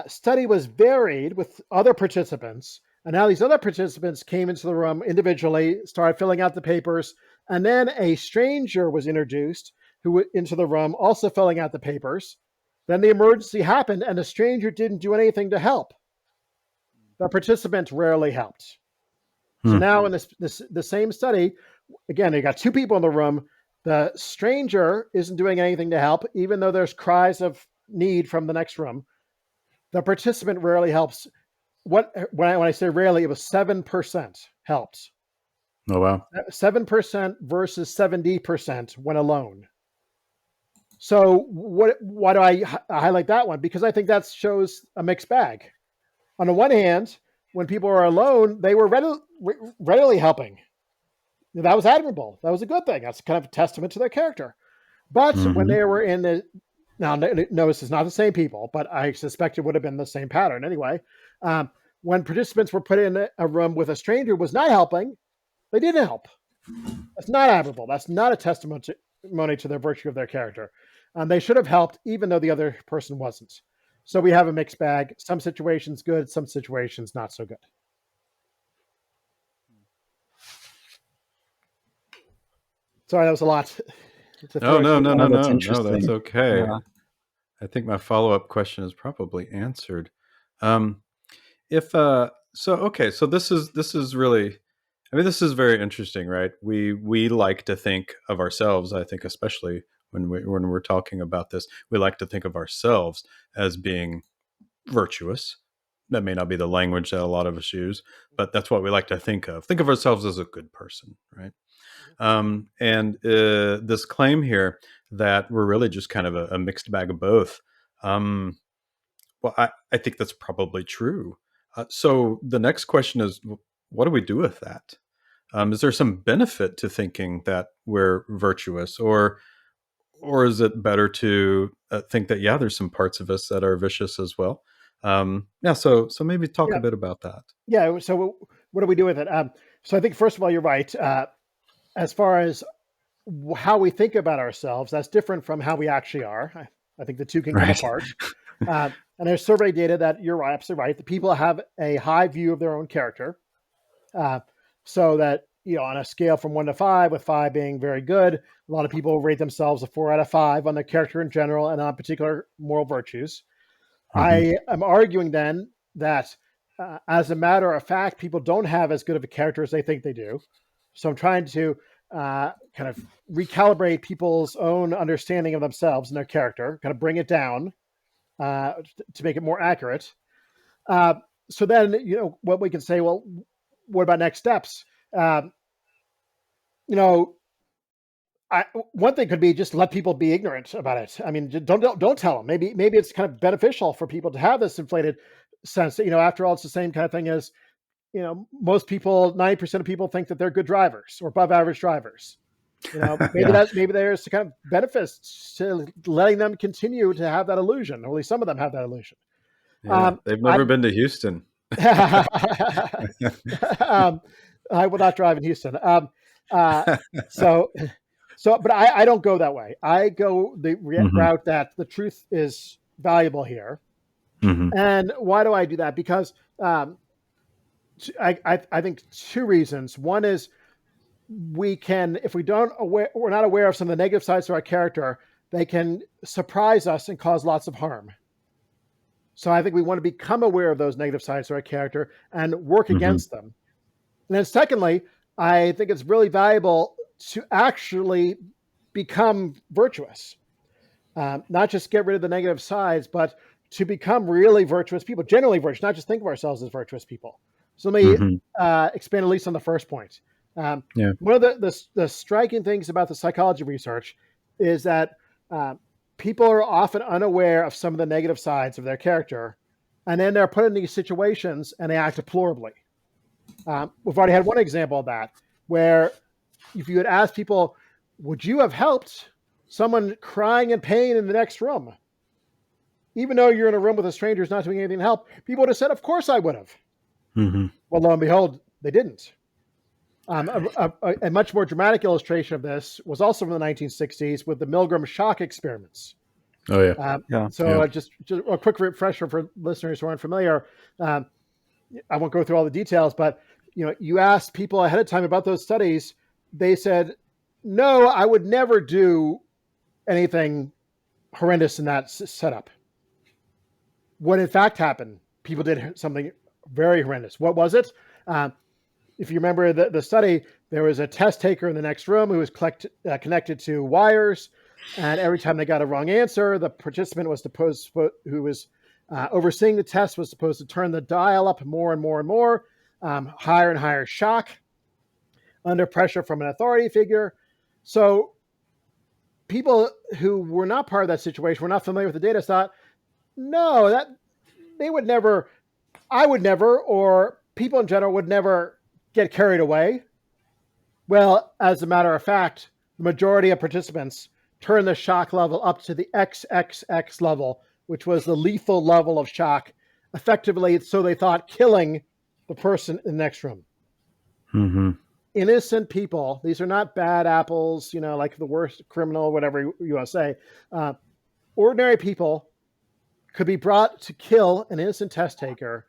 study was varied with other participants, and now these other participants came into the room individually, started filling out the papers, and then a stranger was introduced who went into the room also filling out the papers. Then the emergency happened, and the stranger didn't do anything to help. The participants rarely helped. So now in the same study, again, you got two people in the room. The stranger isn't doing anything to help, even though there's cries of need from the next room. The participant rarely helps. When I say rarely, it was 7% helped. Oh, wow. 7% versus 70% when alone. So why do I highlight that one? Because I think that shows a mixed bag. On the one hand, when people were alone, they were readily helping. That was admirable. That was a good thing. That's kind of a testament to their character. But when they were in the, now notice it's not the same people, but I suspect it would have been the same pattern anyway. When participants were put in a room with a stranger who was not helping, they didn't help. That's not admirable. That's not a testimony to the virtue of their character. They should have helped even though the other person wasn't. So we have a mixed bag. Some situations good, some situations not so good. Sorry, that was a lot. No, that's interesting. that's okay. I think my follow-up question is probably answered. Um, if so, okay, so this is really, I mean, this is very interesting, right? We like to think of ourselves. I think, especially when we're talking about this, we like to think of ourselves as being virtuous. That may not be the language that a lot of us use, but that's what we like to think of. Think of ourselves as a good person, right? And this claim here that we're really just kind of a mixed bag of both. Um, well, I think that's probably true. So the next question is, what do we do with that? Is there some benefit to thinking that we're virtuous, or is it better to think that, yeah, there's some parts of us that are vicious as well? Yeah, so maybe talk a Yeah. bit about that. Yeah. So what do we do with it? So I think first of all, you're right. As far as how we think about ourselves, that's different from how we actually are. I think the two can come Right. apart. And there's survey data that you're absolutely right. The people have a high view of their own character. Uh, so that, on a scale from 1 to 5, with 5 being very good, a lot of people rate themselves a 4 out of 5 on their character in general and on particular moral virtues. Hmm. I am arguing then that, as a matter of fact, people don't have as good of a character as they think they do. So I'm trying to kind of recalibrate people's own understanding of themselves and their character, kind of bring it down to make it more accurate. Uh, so then, what we can say, well, what about next steps? Um, you know, one thing could be just let people be ignorant about it. I mean, don't tell them. Maybe it's kind of beneficial for people to have this inflated sense that, after all, it's the same kind of thing as, most people, 90% of people think that they're good drivers or above average drivers. Yeah, Maybe there's kind of benefits to letting them continue to have that illusion, or at least some of them have that illusion. yeah. Um, They've never I'm been to Houston. um, I will not drive in Houston. Uh, so, but I don't go that way. I go the Hmm. route that the truth is valuable here. Hmm. And why do I do that? Because um, I think two reasons. One is we can, if we're not aware of some of the negative sides to our character, they can surprise us and cause lots of harm. So I think we want to become aware of those negative sides to our character and work Hmm. against them. And then secondly, I think it's really valuable to actually become virtuous, not just get rid of the negative sides, but to become really virtuous people, generally virtuous, not just think of ourselves as virtuous people. So let me Hmm. expand at least on the first point. Um, Yeah. One of the striking things about the psychology research is that uh, people are often unaware of some of the negative sides of their character, and then they're put in these situations and they act deplorably. We've already had one example of that, where if you had asked people, would you have helped someone crying in pain in the next room? Even though you're in a room with a stranger who's not doing anything to help, people would have said, of course I would have. Hmm. Well, lo and behold, they didn't. A much more dramatic illustration of this was also from the 1960s with the Milgram shock experiments. Oh yeah. Yeah. So Yeah. just a quick refresher for listeners who aren't familiar. Um, I won't go through all the details, but you asked people ahead of time about those studies. They said, "No, I would never do anything horrendous in that setup." What in fact happened? People did something very horrendous. What was it? Uh, if you remember the study, there was a test taker in the next room who was connected to wires, and every time they got a wrong answer, the participant was supposed who was overseeing the test was supposed to turn the dial up more and more and more, higher and higher shock under pressure from an authority figure. So people who were not part of that situation, were not familiar with the data, thought, no, that they would never, I would never, or people in general would never get carried away. Well, as a matter of fact, the majority of participants turned the shock level up to the XXX level, which was the lethal level of shock, effectively, so they thought, killing the person in the next room. Hmm. Innocent people, these are not bad apples, like the worst criminal, whatever you want to say. Ordinary people could be brought to kill an innocent test taker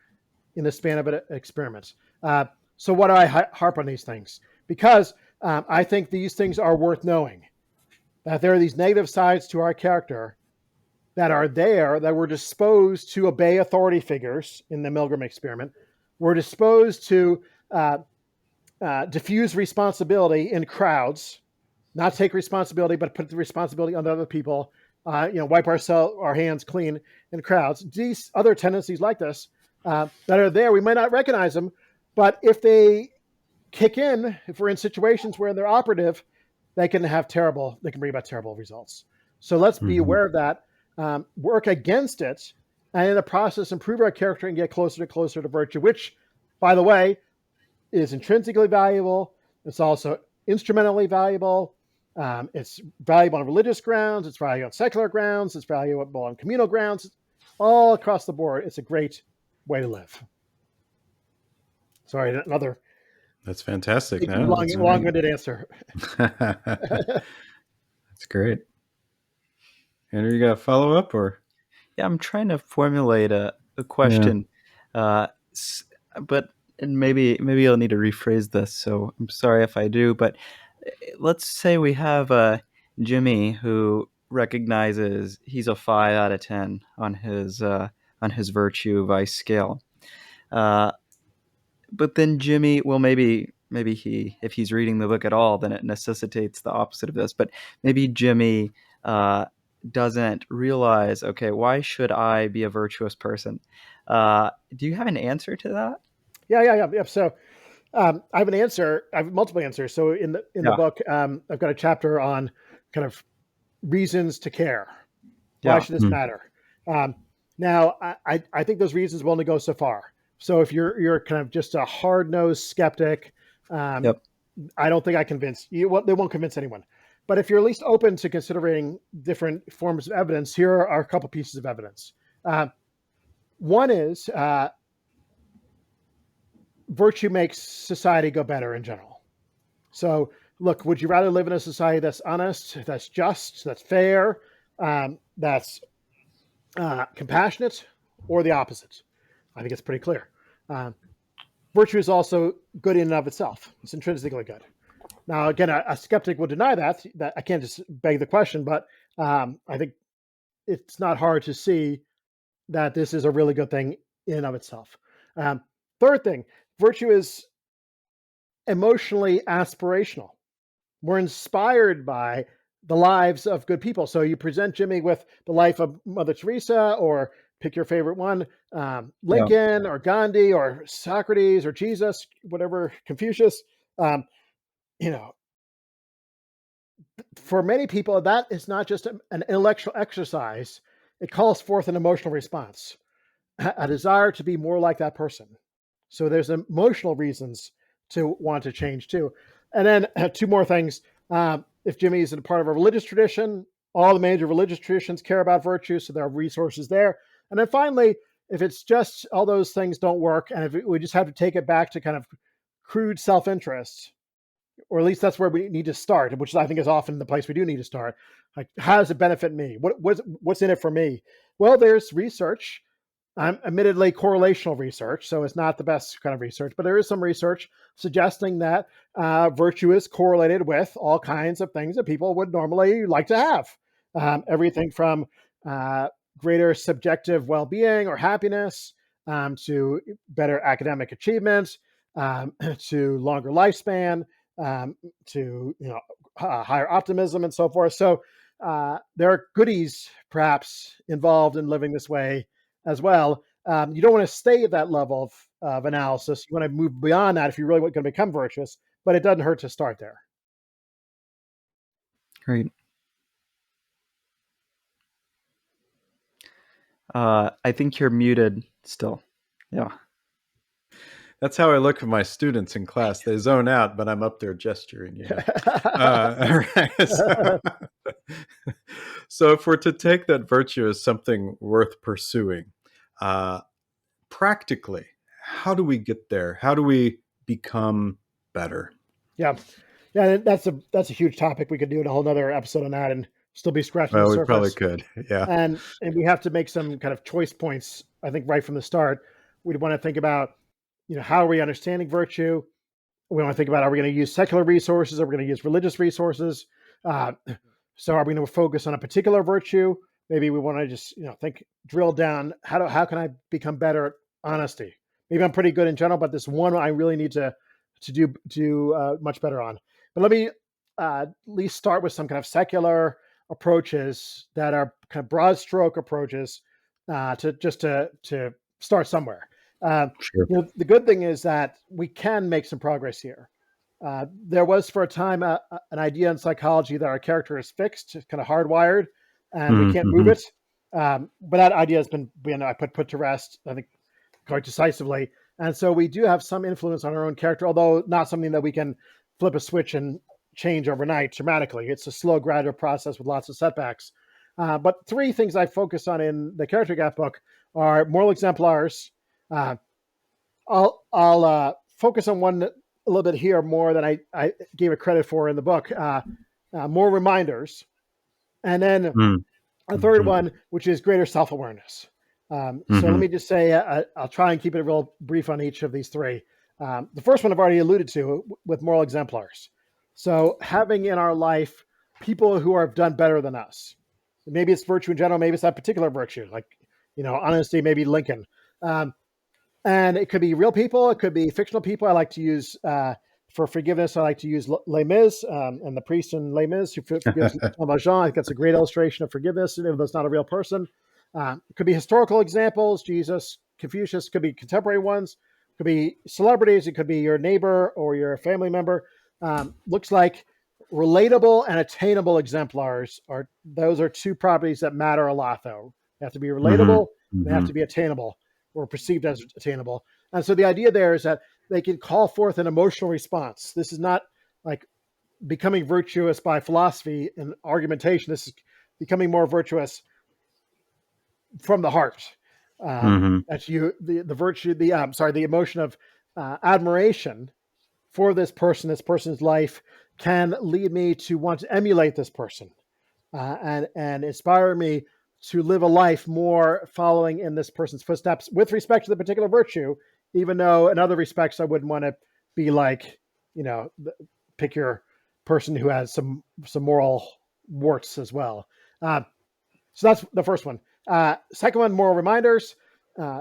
in the span of an experiment. So why do I harp on these things? Because I think these things are worth knowing. That there are these negative sides to our character that are there that were disposed to obey authority figures in the Milgram experiment, were disposed to diffuse responsibility in crowds, not take responsibility, but put the responsibility on other people, wipe our hands clean in crowds. These other tendencies like this that are there, we might not recognize them, but if they kick in, if we're in situations where they're operative, they can bring about terrible results. So let's be aware of that, work against it, and in the process improve our character and get closer and closer to virtue, which, by the way, is intrinsically valuable. It's also instrumentally valuable. It's valuable on religious grounds. It's valuable on secular grounds. It's valuable on communal grounds. All across the board, it's a great way to live. Sorry, another That's fantastic. big, No, that's long-winded answer. That's great. Andrew, you got a follow up or? Yeah, I'm trying to formulate a question, but maybe I'll need to rephrase this. So I'm sorry if I do. But let's say we have Jimmy who recognizes he's a 5 out of 10 on his virtue vice scale. But then Jimmy, well, maybe if he's reading the book at all, then it necessitates the opposite of this. But maybe Jimmy doesn't realize, okay, why should I be a virtuous person? Do you have an answer to that? Yeah. So I have an answer. I have multiple answers. So in the book, I've got a chapter on kind of reasons to care. Why should this matter? Now, I think those reasons will only go so far. So if you're kind of just a hard-nosed skeptic, I don't think I convince you. They won't convince anyone. But if you're at least open to considering different forms of evidence, here are a couple pieces of evidence. One is virtue makes society go better in general. So look, would you rather live in a society that's honest, that's just, that's fair, that's compassionate, or the opposite? I think it's pretty clear. Virtue is also good in and of itself. It's intrinsically good. Now, again, a skeptic would deny that. That I can't just beg the question, but I think it's not hard to see that this is a really good thing in and of itself. Third thing, virtue is emotionally aspirational. We're inspired by the lives of good people. So you present Jimmy with the life of Mother Teresa, or pick your favorite one, Lincoln or Gandhi or Socrates or Jesus, whatever, Confucius. For many people, that is not just an intellectual exercise. It calls forth an emotional response, a desire to be more like that person. So there's emotional reasons to want to change too. And then two more things. If Jimmy is a part of a religious tradition, all the major religious traditions care about virtue, so there are resources there. And then finally, if it's just all those things don't work, and if we just have to take it back to kind of crude self-interest, or at least that's where we need to start, which I think is often the place we do need to start. Like, how does it benefit me? What's in it for me? Well, there's research. Admittedly, correlational research, so it's not the best kind of research, but there is some research suggesting that virtue is correlated with all kinds of things that people would normally like to have. Everything from greater subjective well-being or happiness, to better academic achievement, to longer lifespan, to higher optimism and so forth. So there are goodies perhaps involved in living this way as well. You don't want to stay at that level of analysis. You want to move beyond that if you're really going to become virtuous, but it doesn't hurt to start there. Great. I think you're muted still. Yeah. That's how I look at my students in class. They zone out, but I'm up there gesturing. Right. So if we're to take that virtue as something worth pursuing, practically, how do we get there? How do we become better? Yeah, that's a huge topic. We could do a whole nother episode on that and still be scratching the surface. We probably could. Yeah. And we have to make some kind of choice points, I think, right from the start. We'd want to think about, how are we understanding virtue? We want to think about, are we going to use secular resources? Are we going to use religious resources? So are we going to focus on a particular virtue, maybe we want to just drill down. How can I become better at honesty? Maybe I'm pretty good in general, but this one I really need to do much better on. But let me at least start with some kind of secular approaches that are kind of broad stroke approaches to start somewhere. Sure. The good thing is that we can make some progress here. There was for a time an idea in psychology that our character is fixed, it's kind of hardwired, and we can't move Mm-hmm. it. But that idea has been I put to rest, I think, quite decisively. And so we do have some influence on our own character, although not something that we can flip a switch and change overnight dramatically. It's a slow, gradual process with lots of setbacks. But three things I focus on in the Character Gap book are moral exemplars. I'll focus on one a little bit here more than I gave it credit for in the book. More reminders, and then a third one, which is greater self-awareness. So let me just say, I'll try and keep it real brief on each of these three. The first one I've already alluded to with moral exemplars. So having in our life people who have done better than us. Maybe it's virtue in general, maybe it's that particular virtue, like, honesty, maybe Lincoln. And it could be real people, it could be fictional people. I like to use, for forgiveness, I like to use Les Mis and the priest in Les Mis who forgives Valjean. I think that's a great illustration of forgiveness, even though it's not a real person. It could be historical examples, Jesus, Confucius, could be contemporary ones, could be celebrities, it could be your neighbor or your family member. Looks like relatable and attainable exemplars those are two properties that matter a lot, though. They have to be relatable, they have to be attainable or perceived as attainable. And so the idea there is that they can call forth an emotional response. This is not like becoming virtuous by philosophy and argumentation. This is becoming more virtuous from the heart. That's the virtue, the emotion of admiration for this person's life can lead me to want to emulate this person and inspire me to live a life more following in this person's footsteps with respect to the particular virtue, even though in other respects I wouldn't want to be like, pick your person who has some moral warts as well. So that's the first one. Second one, moral reminders.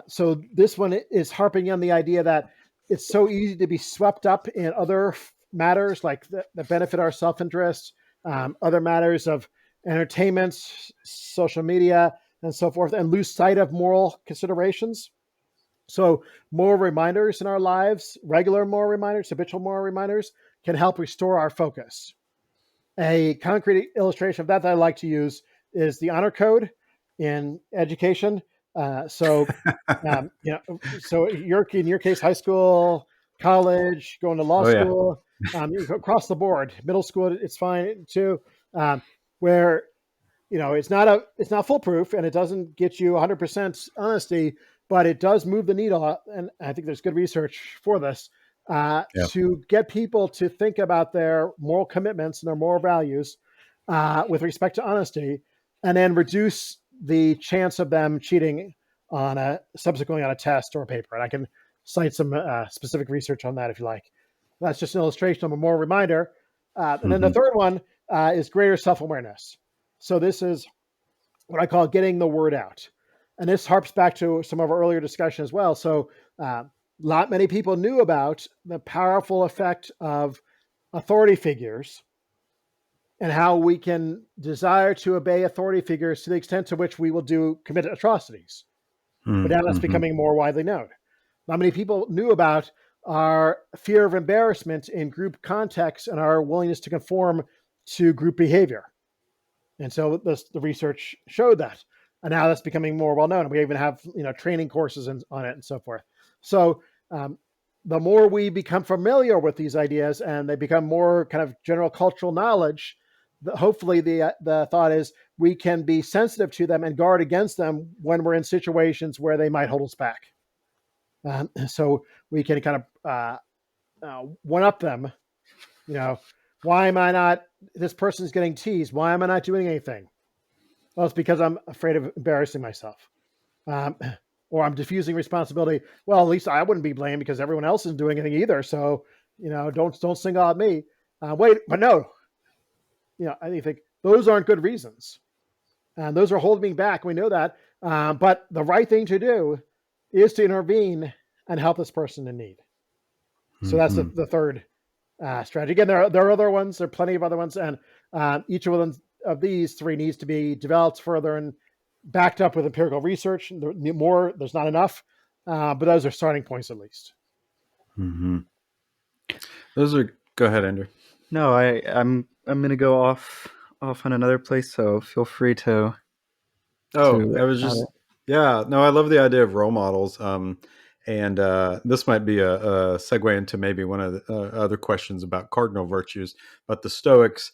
So this one is harping on the idea that it's so easy to be swept up in other matters like that benefit our self-interest, other matters of entertainment, social media, and so forth, and lose sight of moral considerations. So moral reminders in our lives, regular moral reminders, habitual moral reminders, can help restore our focus. A concrete illustration of that I like to use is the honor code in education. So in your case, high school, college, going to law school, across the board, middle school, it's fine too. Where it's not foolproof and it doesn't get you 100% honesty, but it does move the needle. And I think there's good research for this to get people to think about their moral commitments and their moral values with respect to honesty, and then reduce the chance of them cheating subsequently on a test or a paper. And I can cite some specific research on that if you like. That's just an illustration of a moral reminder. And then the third one is greater self-awareness. So this is what I call getting the word out. And this harps back to some of our earlier discussion as well. So many people knew about the powerful effect of authority figures and how we can desire to obey authority figures to the extent to which we will commit atrocities. But now that's becoming more widely known. Not many people knew about our fear of embarrassment in group contexts and our willingness to conform to group behavior. And so the research showed that. And now that's becoming more well known. We even have training courses on it and so forth. So the more we become familiar with these ideas and they become more kind of general cultural knowledge, hopefully the thought is we can be sensitive to them and guard against them when we're in situations where they might hold us back. So we can kind of one up them. Why am I not? This person's getting teased. Why am I not doing anything? Well, it's because I'm afraid of embarrassing myself, or I'm diffusing responsibility. Well, at least I wouldn't be blamed because everyone else isn't doing anything either. So don't single out me. Wait, but no. I think those aren't good reasons. And those are holding me back. We know that. But the right thing to do is to intervene and help this person in need. So that's Mm-hmm. the third strategy. Again, there are other ones. There are plenty of other ones, and each of them of these three needs to be developed further and backed up with empirical research. There's not enough, but those are starting points at least. Mm-hmm. Those are. Go ahead, Andrew. No, I'm going to go off on another place, so feel free to Oh, I was add just, it. yeah, no, I love the idea of role models. And this might be a segue into maybe one of the other questions about cardinal virtues. But the Stoics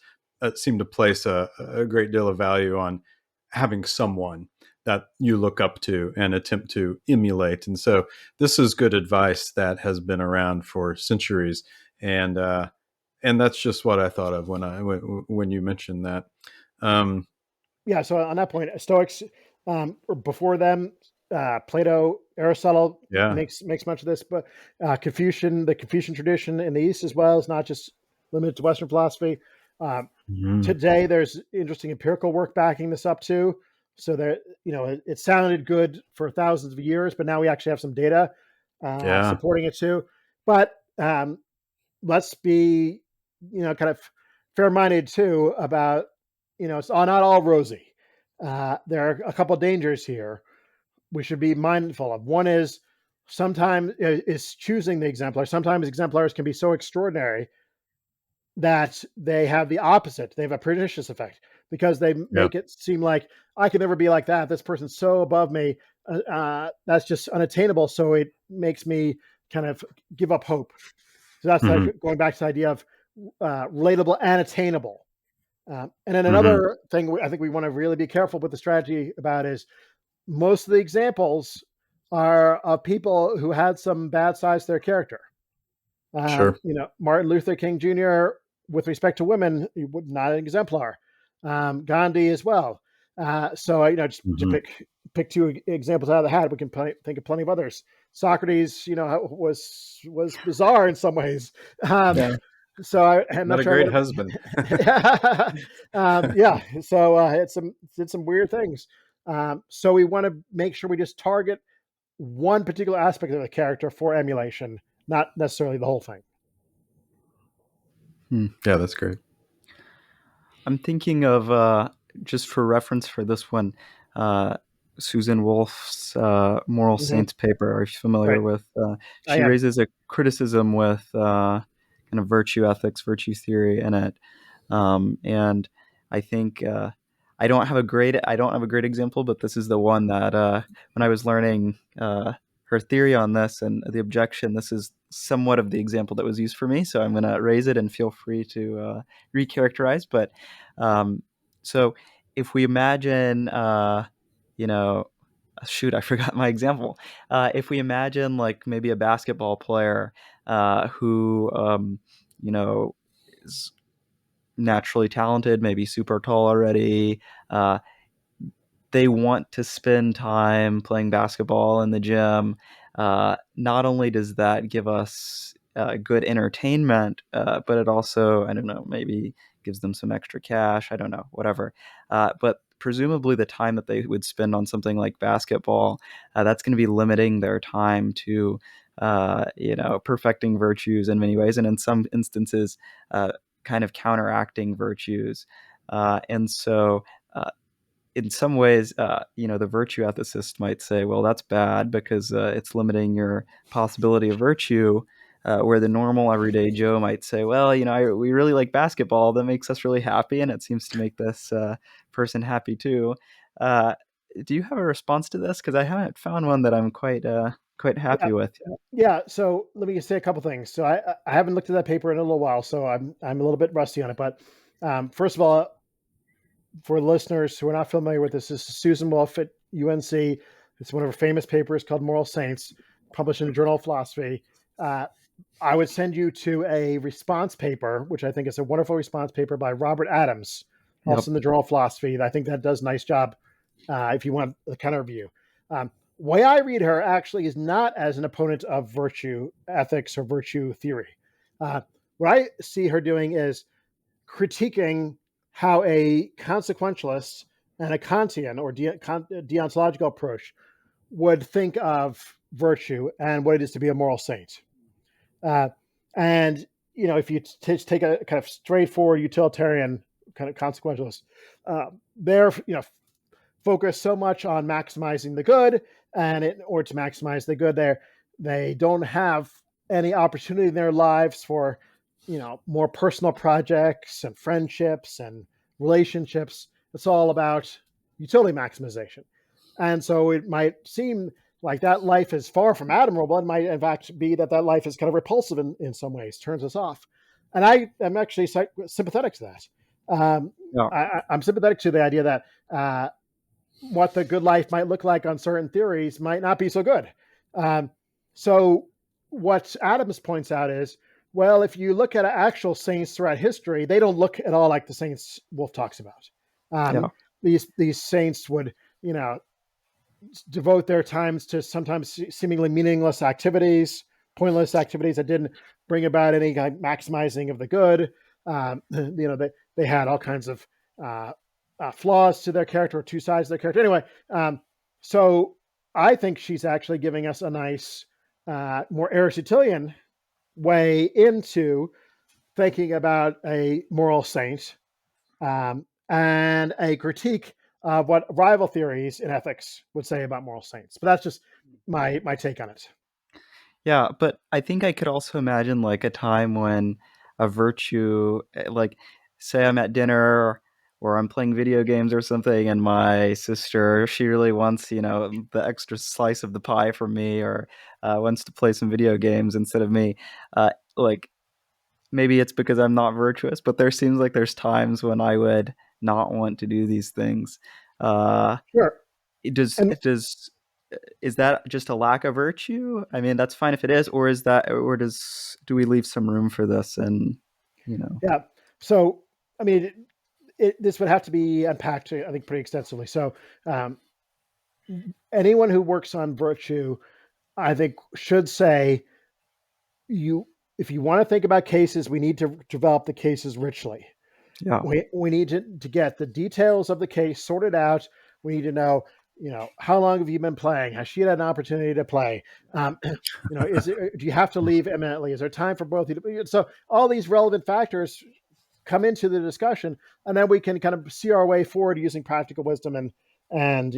seem to place a great deal of value on having someone that you look up to and attempt to emulate. And so this is good advice that has been around for centuries. And that's just what I thought of when you mentioned that. Um, Yeah. So on that point, Stoics, or before them, Plato, Aristotle yeah. makes much of this, but the Confucian tradition in the East as well is not just limited to Western philosophy. Um, Mhm. Today, there's interesting empirical work backing this up too. So there, it sounded good for thousands of years, but now we actually have some data Yeah. supporting it too. But let's be, kind of fair-minded too about, it's not all rosy. There are a couple of dangers here we should be mindful of. One is sometimes is choosing the exemplar. Sometimes exemplars can be so extraordinary that they have the opposite. They have a pernicious effect because they Yeah. make it seem like I can never be like that. This person's so above me. That's just unattainable. So it makes me kind of give up hope. So that's Mhm. going back to the idea of relatable and attainable. And then Mhm. another thing I think we want to really be careful with the strategy about is most of the examples are of people who had some bad sides to their character. Sure. Martin Luther King Jr., with respect to women, he would not an exemplar. Gandhi as well. So just to Mhm. pick two examples out of the hat, we can think of plenty of others. Socrates, was bizarre in some ways. Um, Yeah. so I'm Not not a sure I great want husband. to. Yeah. So it did some weird things. So we want to make sure we just target one particular aspect of the character for emulation, not necessarily the whole thing. Hmm. Yeah, that's great. I'm thinking of just for reference for this one, uh, Susan Wolf's Moral Mm-hmm. Saints paper. Are you familiar Right. with? I She am. raises a criticism with kind of virtue ethics, virtue theory in it, and I think I don't have a great example, but this is the one that when I was learning her theory on this and the objection, this is somewhat of the example that was used for me. So I'm going to raise it and feel free to recharacterize. But um, so if we imagine, you know, shoot, I forgot my example. If we imagine like maybe a basketball player who, you know, is naturally talented, maybe super tall already. Uh, they want to spend time playing basketball in the gym. Not only does that give us good entertainment, but it also, I don't know, maybe gives them some extra cash. I don't know, whatever. But presumably, the time that they would spend on something like basketball, that's going to be limiting their time to, perfecting virtues in many ways, and in some instances, kind of counteracting virtues. And so, uh, in some ways, the virtue ethicist might say, well, that's bad because it's limiting your possibility of virtue. Where the normal everyday Joe might say, well, we really like basketball. That makes us really happy, and it seems to make this person happy too. Uh, do you have a response to this? Because I haven't found one that I'm quite Yeah. happy with. Yeah. So let me just say a couple things. So I haven't looked at that paper in a little while, so I'm a little bit rusty on it. But first of all, for listeners who are not familiar with this is Susan Wolf at UNC. It's one of her famous papers called Moral Saints, published in the Journal of Philosophy. Uh, I would send you to a response paper, which I think is a wonderful response paper by Robert Adams, Yep. also in the Journal of Philosophy. I think that does a nice job if you want the kind of review. Way I read her actually is not as an opponent of virtue ethics or virtue theory. What I see her doing is critiquing how a consequentialist and a Kantian or deontological approach would think of virtue and what it is to be a moral saint. Uh, and if you take a kind of straightforward utilitarian kind of consequentialist, they're focus so much on maximizing the good, and in order to maximize the good, they don't have any opportunity in their lives for more personal projects and friendships and relationships. It's all about utility maximization, and so it might seem like that life is far from admirable. It might in fact be that life is kind of repulsive in some ways, turns us off. And I am actually sympathetic to that. Yeah. I'm sympathetic to the idea that what the good life might look like on certain theories might not be so good. So what Adams points out is, well, if you look at actual saints throughout history, they don't look at all like the saints Wolf talks about. Yeah. These saints would, devote their times to sometimes seemingly meaningless activities, pointless activities that didn't bring about any kind of maximizing of the good. They had all kinds of flaws to their character, or two sides of their character. Anyway, so I think she's actually giving us a nice, more Aristotelian way into thinking about a moral saint, and a critique of what rival theories in ethics would say about moral saints. But that's just my take on it. Yeah, but I think I could also imagine like a time when a virtue, like say I'm at dinner or I'm playing video games or something, and my sister, she really wants, the extra slice of the pie from me, or wants to play some video games instead of me. Like maybe it's because I'm not virtuous, but there seems like there's times when I would not want to do these things. Uh, Sure. does And does is that just a lack of virtue? I mean, that's fine if it is, or do we leave some room for this? And yeah, so I mean, this would have to be unpacked, I think, pretty extensively. So um, anyone who works on virtue, I think, should say if you want to think about cases, we need to develop the cases richly. yeah, We need to get the details of the case sorted out. We need to know, how long have you been playing? Has she had an opportunity to play? Do you have to leave imminently? Is there time for both of you? So all these relevant factors come into the discussion, and then we can kind of see our way forward using practical wisdom and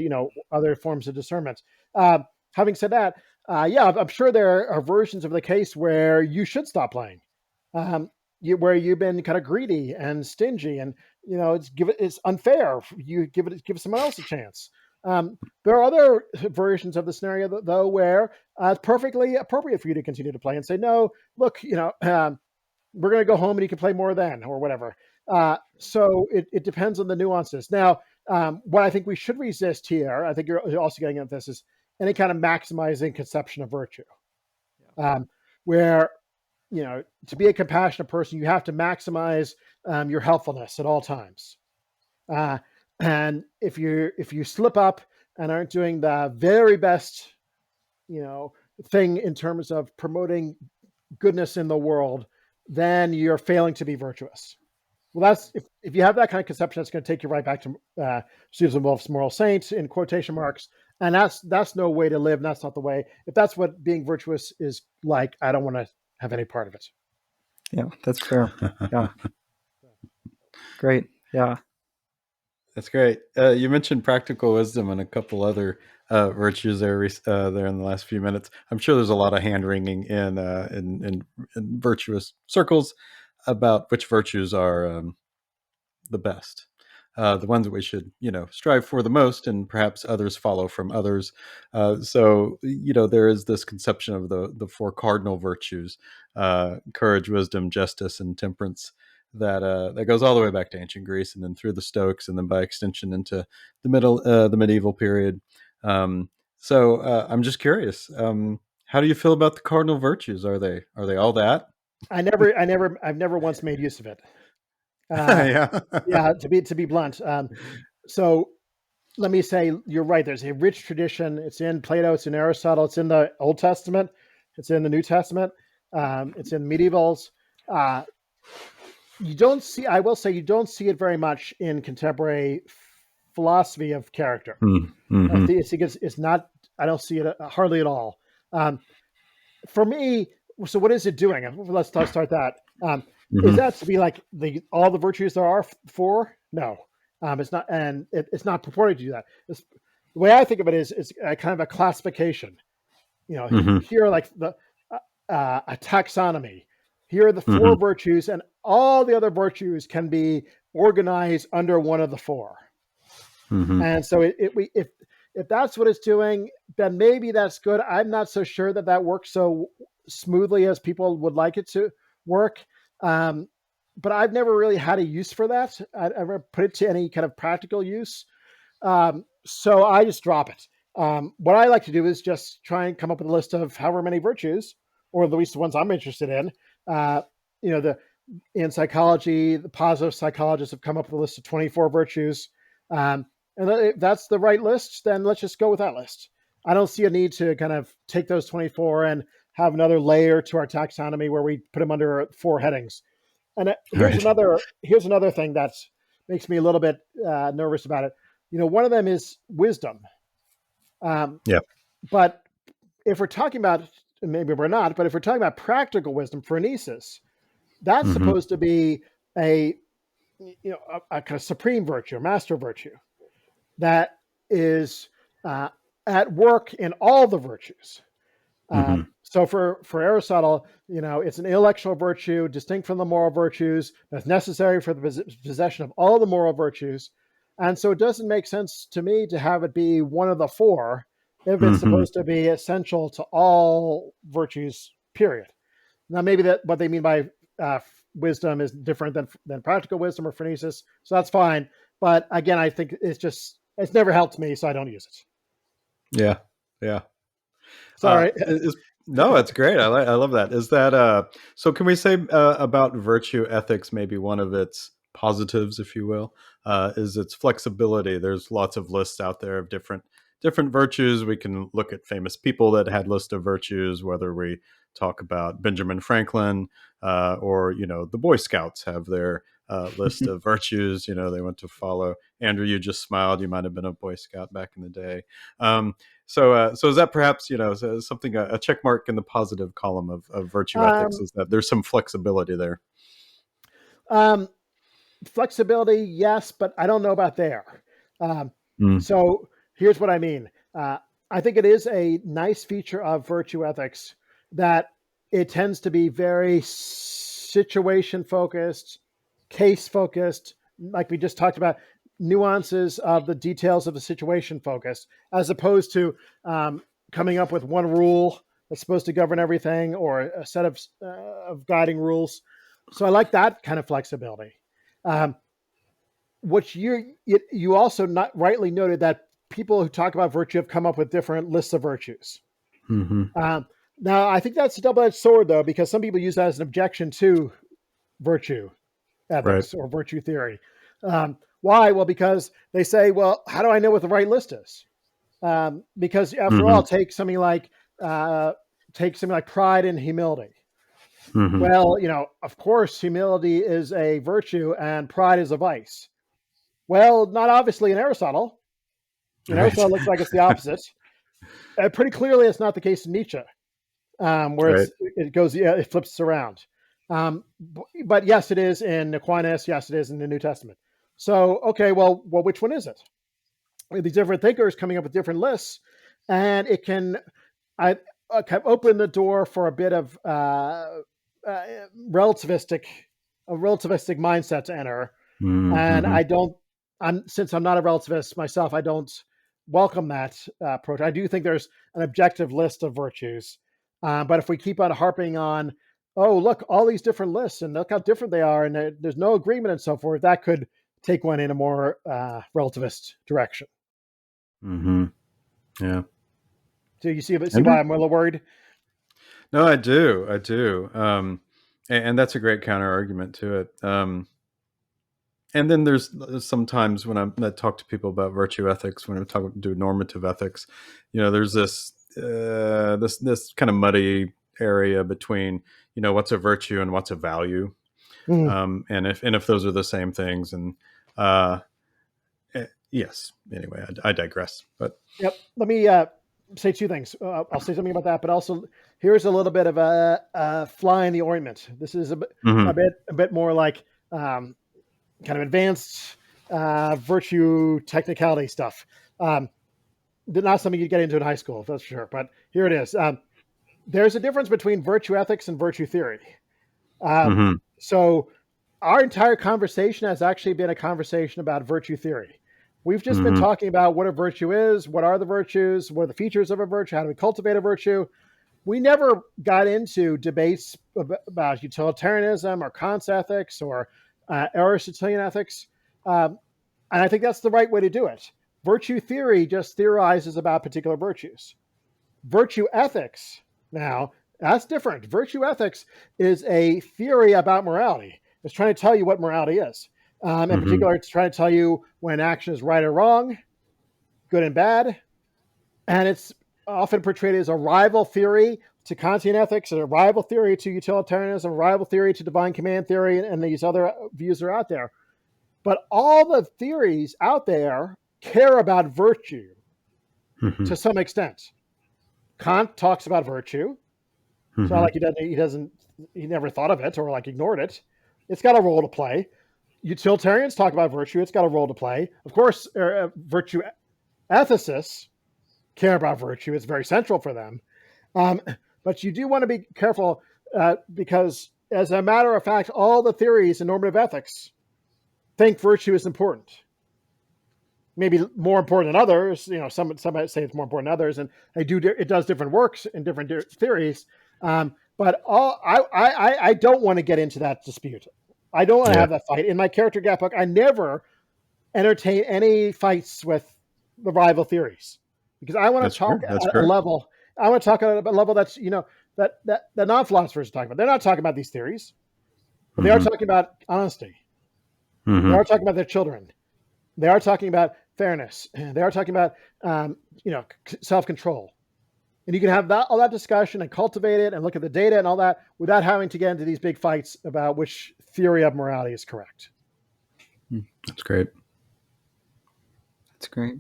other forms of discernment. Having said that, yeah, I'm sure there are versions of the case where you should stop playing. Where you've been kind of greedy and stingy, and it's unfair. You give someone else a chance. There are other versions of the scenario though where it's perfectly appropriate for you to continue to play and say, no, look, we're going to go home and you can play more then, or whatever. So it depends on the nuances. Now, what I think we should resist here, I think you're also getting at this, is any kind of maximizing conception of virtue, where to be a compassionate person, you have to maximize your helpfulness at all times. And if you slip up and aren't doing the very best, thing in terms of promoting goodness in the world, then you're failing to be virtuous. Well, that's if you have that kind of conception, that's going to take you right back to Susan Wolf's moral saints in quotation marks, and that's no way to live. And that's not the way. If that's what being virtuous is like, I don't want to have any part of it. Yeah, that's fair. Yeah, great. Yeah, That's great. You mentioned practical wisdom and a couple other virtues there in the last few minutes. I'm sure there's a lot of hand wringing in virtuous circles about which virtues are the best, the ones that we should strive for the most, and perhaps others follow from others. So there is this conception of the four cardinal virtues: courage, wisdom, justice, and temperance. That goes all the way back to ancient Greece, and then through the Stoics, and then by extension into the medieval period. So I'm just curious. How do you feel about the cardinal virtues? Are they all that? I've never once made use of it. Yeah. Yeah, to be blunt. So let me say you're right. There's a rich tradition. It's in Plato. It's in Aristotle. It's in the Old Testament. It's in the New Testament. It's in medievals. You don't see. I will say you don't see it very much in contemporary philosophy of character. Mm-hmm. It's not. I don't see it hardly at all. For me, so what is it doing? Let's start that. Is Mm-hmm. that to be like all the virtues there are for? No, it's not, and it's not purported to do that. The way I think of it is, it's kind of a classification. Mm-hmm. Here are like a taxonomy. Here are the four Mm-hmm. virtues, and all the other virtues can be organized under one of the four. Mm-hmm. And so if that's what it's doing, then maybe that's good. I'm not so sure that works so smoothly as people would like it to work. But I've never really had a use for that. I've never put it to any kind of practical use. So I just drop it. What I like to do is just try and come up with a list of however many virtues, or at least the ones I'm interested in. Uh, in psychology, the positive psychologists have come up with a list of 24 virtues. Um, and if that's the right list, then let's just go with that list. I don't see a need to kind of take those 24 and have another layer to our taxonomy where we put them under four headings. And here's Right. another thing that makes me a little bit nervous about it. One of them is wisdom. Yeah. But if we're talking about, maybe we're not, but if we're talking about practical wisdom, phronesis, that's Mm-hmm. supposed to be a a kind of supreme virtue, a master virtue that is at work in all the virtues. Mm-hmm. So for Aristotle, it's an intellectual virtue distinct from the moral virtues that's necessary for the possession of all the moral virtues. And so it doesn't make sense to me to have it be one of the four if it's Mm-hmm. supposed to be essential to all virtues, period. Now, maybe that what they mean by wisdom is different than practical wisdom or phronesis. So that's fine. But again, I think it's never helped me, so I don't use it. Yeah. Yeah. Sorry. No, it's great. I love that. Is that so? Can we say about virtue ethics? Maybe one of its positives, if you will, is its flexibility. There's lots of lists out there of different virtues. We can look at famous people that had list of virtues, whether we talk about Benjamin Franklin or the Boy Scouts have their list of virtues. They went to follow. Andrew, you just smiled. You might have been a Boy Scout back in the day. So is that perhaps something a check mark in the positive column of virtue ethics um, is that there's some flexibility there? um, Flexibility, yes, but I don't know about there. Um, Mm. so here's what I mean. I think it is a nice feature of virtue ethics that it tends to be very situation focused, case focused, like we just talked about, nuances of the details of the situation focused, as opposed to coming up with one rule that's supposed to govern everything or a set of guiding rules. So I like that kind of flexibility. Um, which you also not rightly noted that people who talk about virtue have come up with different lists of virtues. Hmm. Um, Now, I think that's a double-edged sword, though, because some people use that as an objection to virtue Right. ethics or virtue theory. Why? Well, because they say, "Well, how do I know what the right list is?" Because after all, Hmm. take something like pride and humility. Hmm. Well, of course, humility is a virtue and pride is a vice. Well, not obviously in Aristotle. Right. Aristotle looks like it's the opposite. Pretty clearly, it's not the case in Nietzsche, where Right. it flips around. But yes, it is in Aquinas. Yes, it is in the New Testament. So, okay, well, which one is it? These different thinkers coming up with different lists, and it can I kind of open the door for a bit of uh, relativistic a relativistic mindset to enter. And Hmm. I don't. Since I'm not a relativist myself, I don't welcome that approach. I do think there's an objective list of virtues, but if we keep on harping on, oh look, all these different lists and look how different they are, and there's no agreement and so forth, that could take one in a more relativist direction. Hmm. Yeah. So you see Andrew? why I'm a little worried. No, I do. I do. And that's a great counter argument to it. And then there's sometimes when I talk to people about virtue ethics, when I do normative ethics, there's this kind of muddy area between what's a virtue and what's a value, Mm. and if those are the same things, and uh, Yes. Anyway, I digress. But Yep. Let me say two things. I'll say something about that, but also here's a little bit of a fly in the ointment. This is mm-hmm. a bit more like kind of advanced virtue technicality stuff. Um, not something you'd get into in high school, that's for sure. But here it is. There's a difference between virtue ethics and virtue theory. Mm-hmm. So our entire conversation has actually been a conversation about virtue theory. We've just been Mm-hmm. talking about what a virtue is, what are the virtues, what are the features of a virtue, how do we cultivate a virtue. We never got into debates about utilitarianism or Kant's ethics or Aristotelian ethics. And I think that's the right way to do it. Virtue theory just theorizes about particular virtues. Virtue ethics, now, that's different. Virtue ethics is a theory about morality. It's trying to tell you what morality is. In Mm-hmm. particular, it's trying to tell you when action is right or wrong, good and bad. And it's often portrayed as a rival theory to Kantian ethics, and a rival theory to utilitarianism, a rival theory to divine command theory, and these other views are out there. But all the theories out there care about virtue Mm-hmm. to some extent. Kant talks about virtue. It's not like he never thought of it or like ignored it. It's got a role to play. Utilitarians talk about virtue. It's got a role to play. Of course, virtue ethicists care about virtue. It's very central for them. But you do want to be careful because, as a matter of fact, all the theories in normative ethics think virtue is important. Maybe more important than others. You know, some might say it's more important than others, and it does different works in different theories. But I don't want to get into that dispute. I don't want to have that fight. In my character gap book, I never entertain any fights with the rival theories because I want to talk at a level. I want to talk at a level that's, you know, that non-philosophers are talking about. They're not talking about these theories, but they are talking about honesty. Mm-hmm. They are talking about their children. They are talking about fairness. They are talking about, you know, self-control. And you can have all that discussion and cultivate it and look at the data and all that without having to get into these big fights about which theory of morality is correct. That's great. That's great.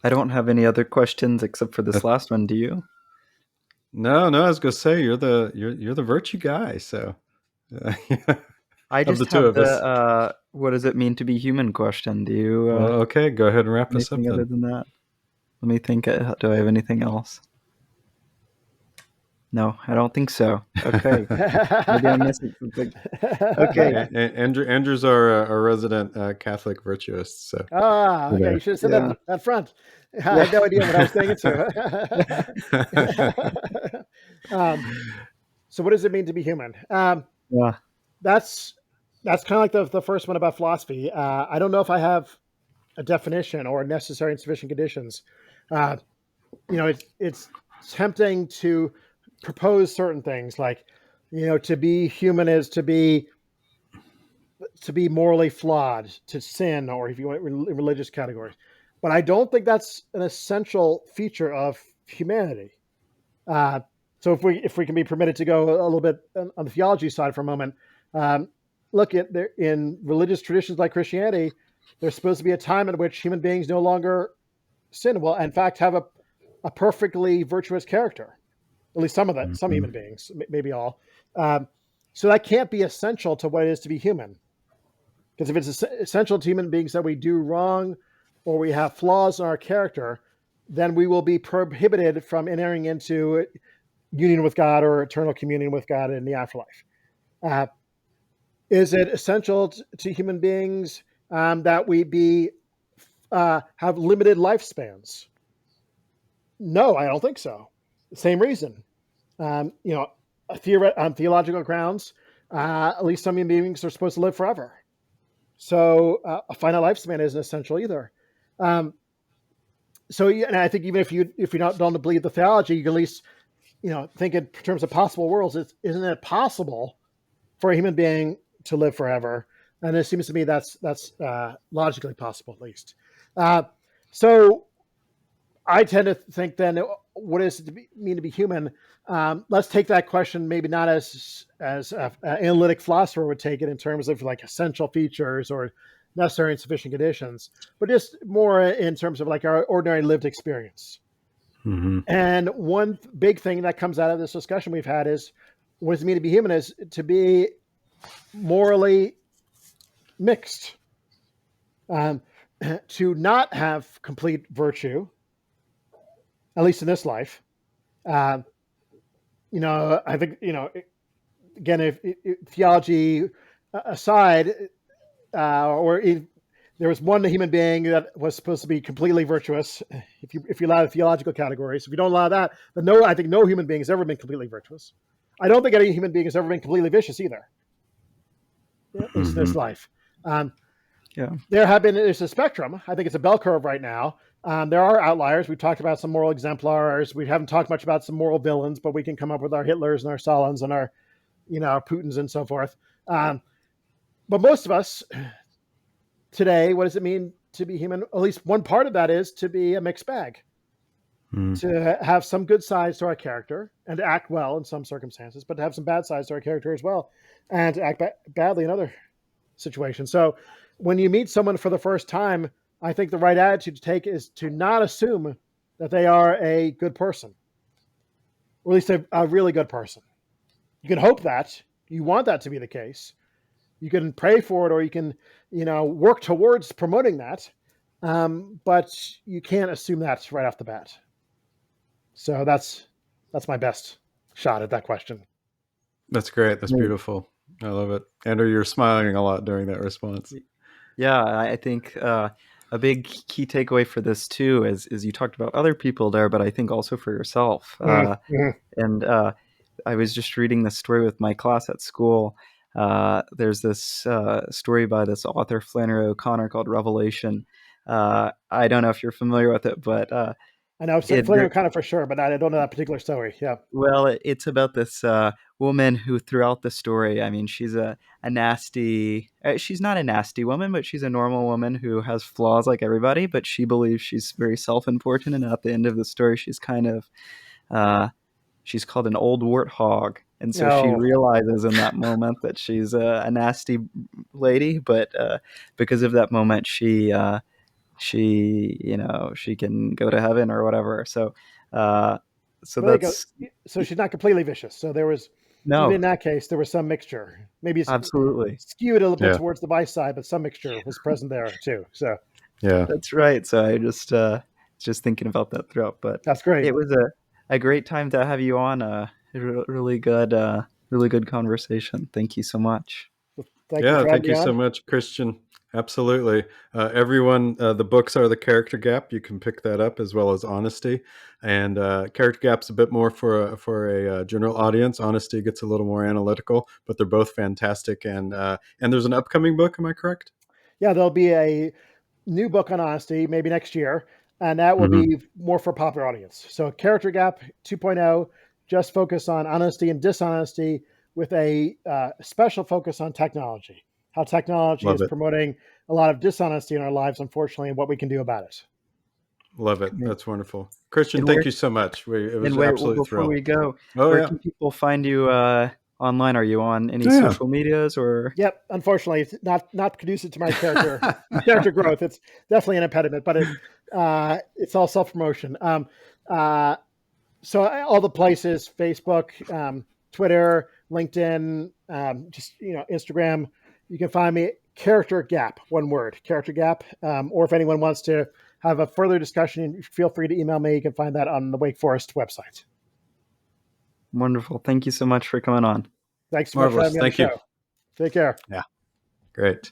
I don't have any other questions except for this last one. Do you? No. I was gonna say you're the virtue guy. So I just of the two have of us. What does it mean to be human question. Do you? Well, okay, go ahead and wrap us up. Anything other than that? Let me think. Do I have anything else? No, I don't think so. Okay. Maybe I'm missing something. Okay. Andrew's our resident Catholic virtuist. So okay. You should have said that up front. I had no idea what I was getting into. So what does it mean to be human? That's kind of like the first one about philosophy. I don't know if I have a definition or necessary and sufficient conditions. You know, it's tempting to propose certain things like, you know, to be human is to be morally flawed, to sin, or if you want religious categories. But I don't think that's an essential feature of humanity. So if we can be permitted to go a little bit on the theology side for a moment, look at in religious traditions like Christianity, there's supposed to be a time in which human beings no longer sin. Well, in fact, have a perfectly virtuous character. At least some human beings, maybe all. So that can't be essential to what it is to be human. Because if it's essential to human beings that we do wrong or we have flaws in our character, then we will be prohibited from entering into union with God or eternal communion with God in the afterlife. Is it essential to human beings that we have limited lifespans? No, I don't think so. Same reason. You know, on theological grounds, at least some human beings are supposed to live forever. So a finite lifespan isn't essential either. So, and I think even if you don't believe the theology, you can at least, you know, think in terms of possible worlds. Isn't it possible for a human being to live forever? And it seems to me that's logically possible, at least. So I tend to think then, what does it mean to be human? Let's take that question maybe not as an analytic philosopher would take it in terms of like essential features or necessary and sufficient conditions, but just more in terms of like our ordinary lived experience. Mm-hmm. And one big thing that comes out of this discussion we've had is what does it mean to be human is to be morally mixed, um, to not have complete virtue, at least in this life. Uh, I think, again, if theology aside, or if there was one human being that was supposed to be completely virtuous, if you allow the theological categories, if you don't allow that, then I think no human being has ever been completely virtuous. I don't think any human being has ever been completely vicious either, at least in this life. There's a spectrum. I think it's a bell curve right now. There are outliers. We've talked about some moral exemplars. We haven't talked much about some moral villains, but we can come up with our Hitlers and our Stalins and our Putins and so forth. But most of us today, what does it mean to be human? At least one part of that is to be a mixed bag, to have some good sides to our character and to act well in some circumstances, but to have some bad sides to our character as well, and to act badly in other situations. So when you meet someone for the first time, I think the right attitude to take is to not assume that they are a good person, or at least a really good person. You can hope that, you want that to be the case. You can pray for it, or you can, work towards promoting that. But you can't assume that right off the bat. So that's my best shot at that question. That's great. That's beautiful. I love it. Andrew, you're smiling a lot during that response. Yeah, I think a big key takeaway for this too is you talked about other people there, but I think also for yourself. And I was just reading this story with my class at school. There's this story by this author, Flannery O'Connor, called Revelation. I don't know if you're familiar with it, but I know Flannery O'Connor for sure, but I don't know that particular story. Yeah. Well, it's about this woman who, throughout the story, I mean, she's a nasty. She's not a nasty woman, but she's a normal woman who has flaws like everybody. But she believes she's very self-important, and at the end of the story, she's kind of she's called an old warthog. And so she realizes in that moment that she's a nasty lady, but because of that moment, she can go to heaven or whatever. So so she's not completely vicious. So there was even in that case there was some mixture. Maybe it's absolutely skewed a little bit towards the vice side, but some mixture was present there too. So yeah, that's right. So I just thinking about that throughout. But that's great. It was a great time to have you on. Really good conversation. Thank you so much. Thank you so much, Christian. Absolutely. Everyone, the books are The Character Gap. You can pick that up, as well as Honesty. And Character Gap's a bit more for a general audience. Honesty gets a little more analytical, but they're both fantastic. And there's an upcoming book, am I correct? Yeah, there'll be a new book on honesty, maybe next year, and that will be more for popular audience. So Character Gap 2.0, just focus on honesty and dishonesty with a special focus on technology. How technology is promoting a lot of dishonesty in our lives, unfortunately, and what we can do about it. Love it. That's wonderful. Christian, thank you so much. It was absolutely before we go, Oh, where can people find you online? Are you on any social medias or? Yep. Unfortunately, it's not conducive to my character growth. It's definitely an impediment, but it's all self-promotion. So all the places, Facebook, Twitter, LinkedIn, Instagram, you can find me. Character Gap, one word, Character Gap. Or if anyone wants to have a further discussion, feel free to email me. You can find that on the Wake Forest website. Wonderful. Thank you so much for coming on. Thanks so much for having me on the show. Take care. Yeah. Great.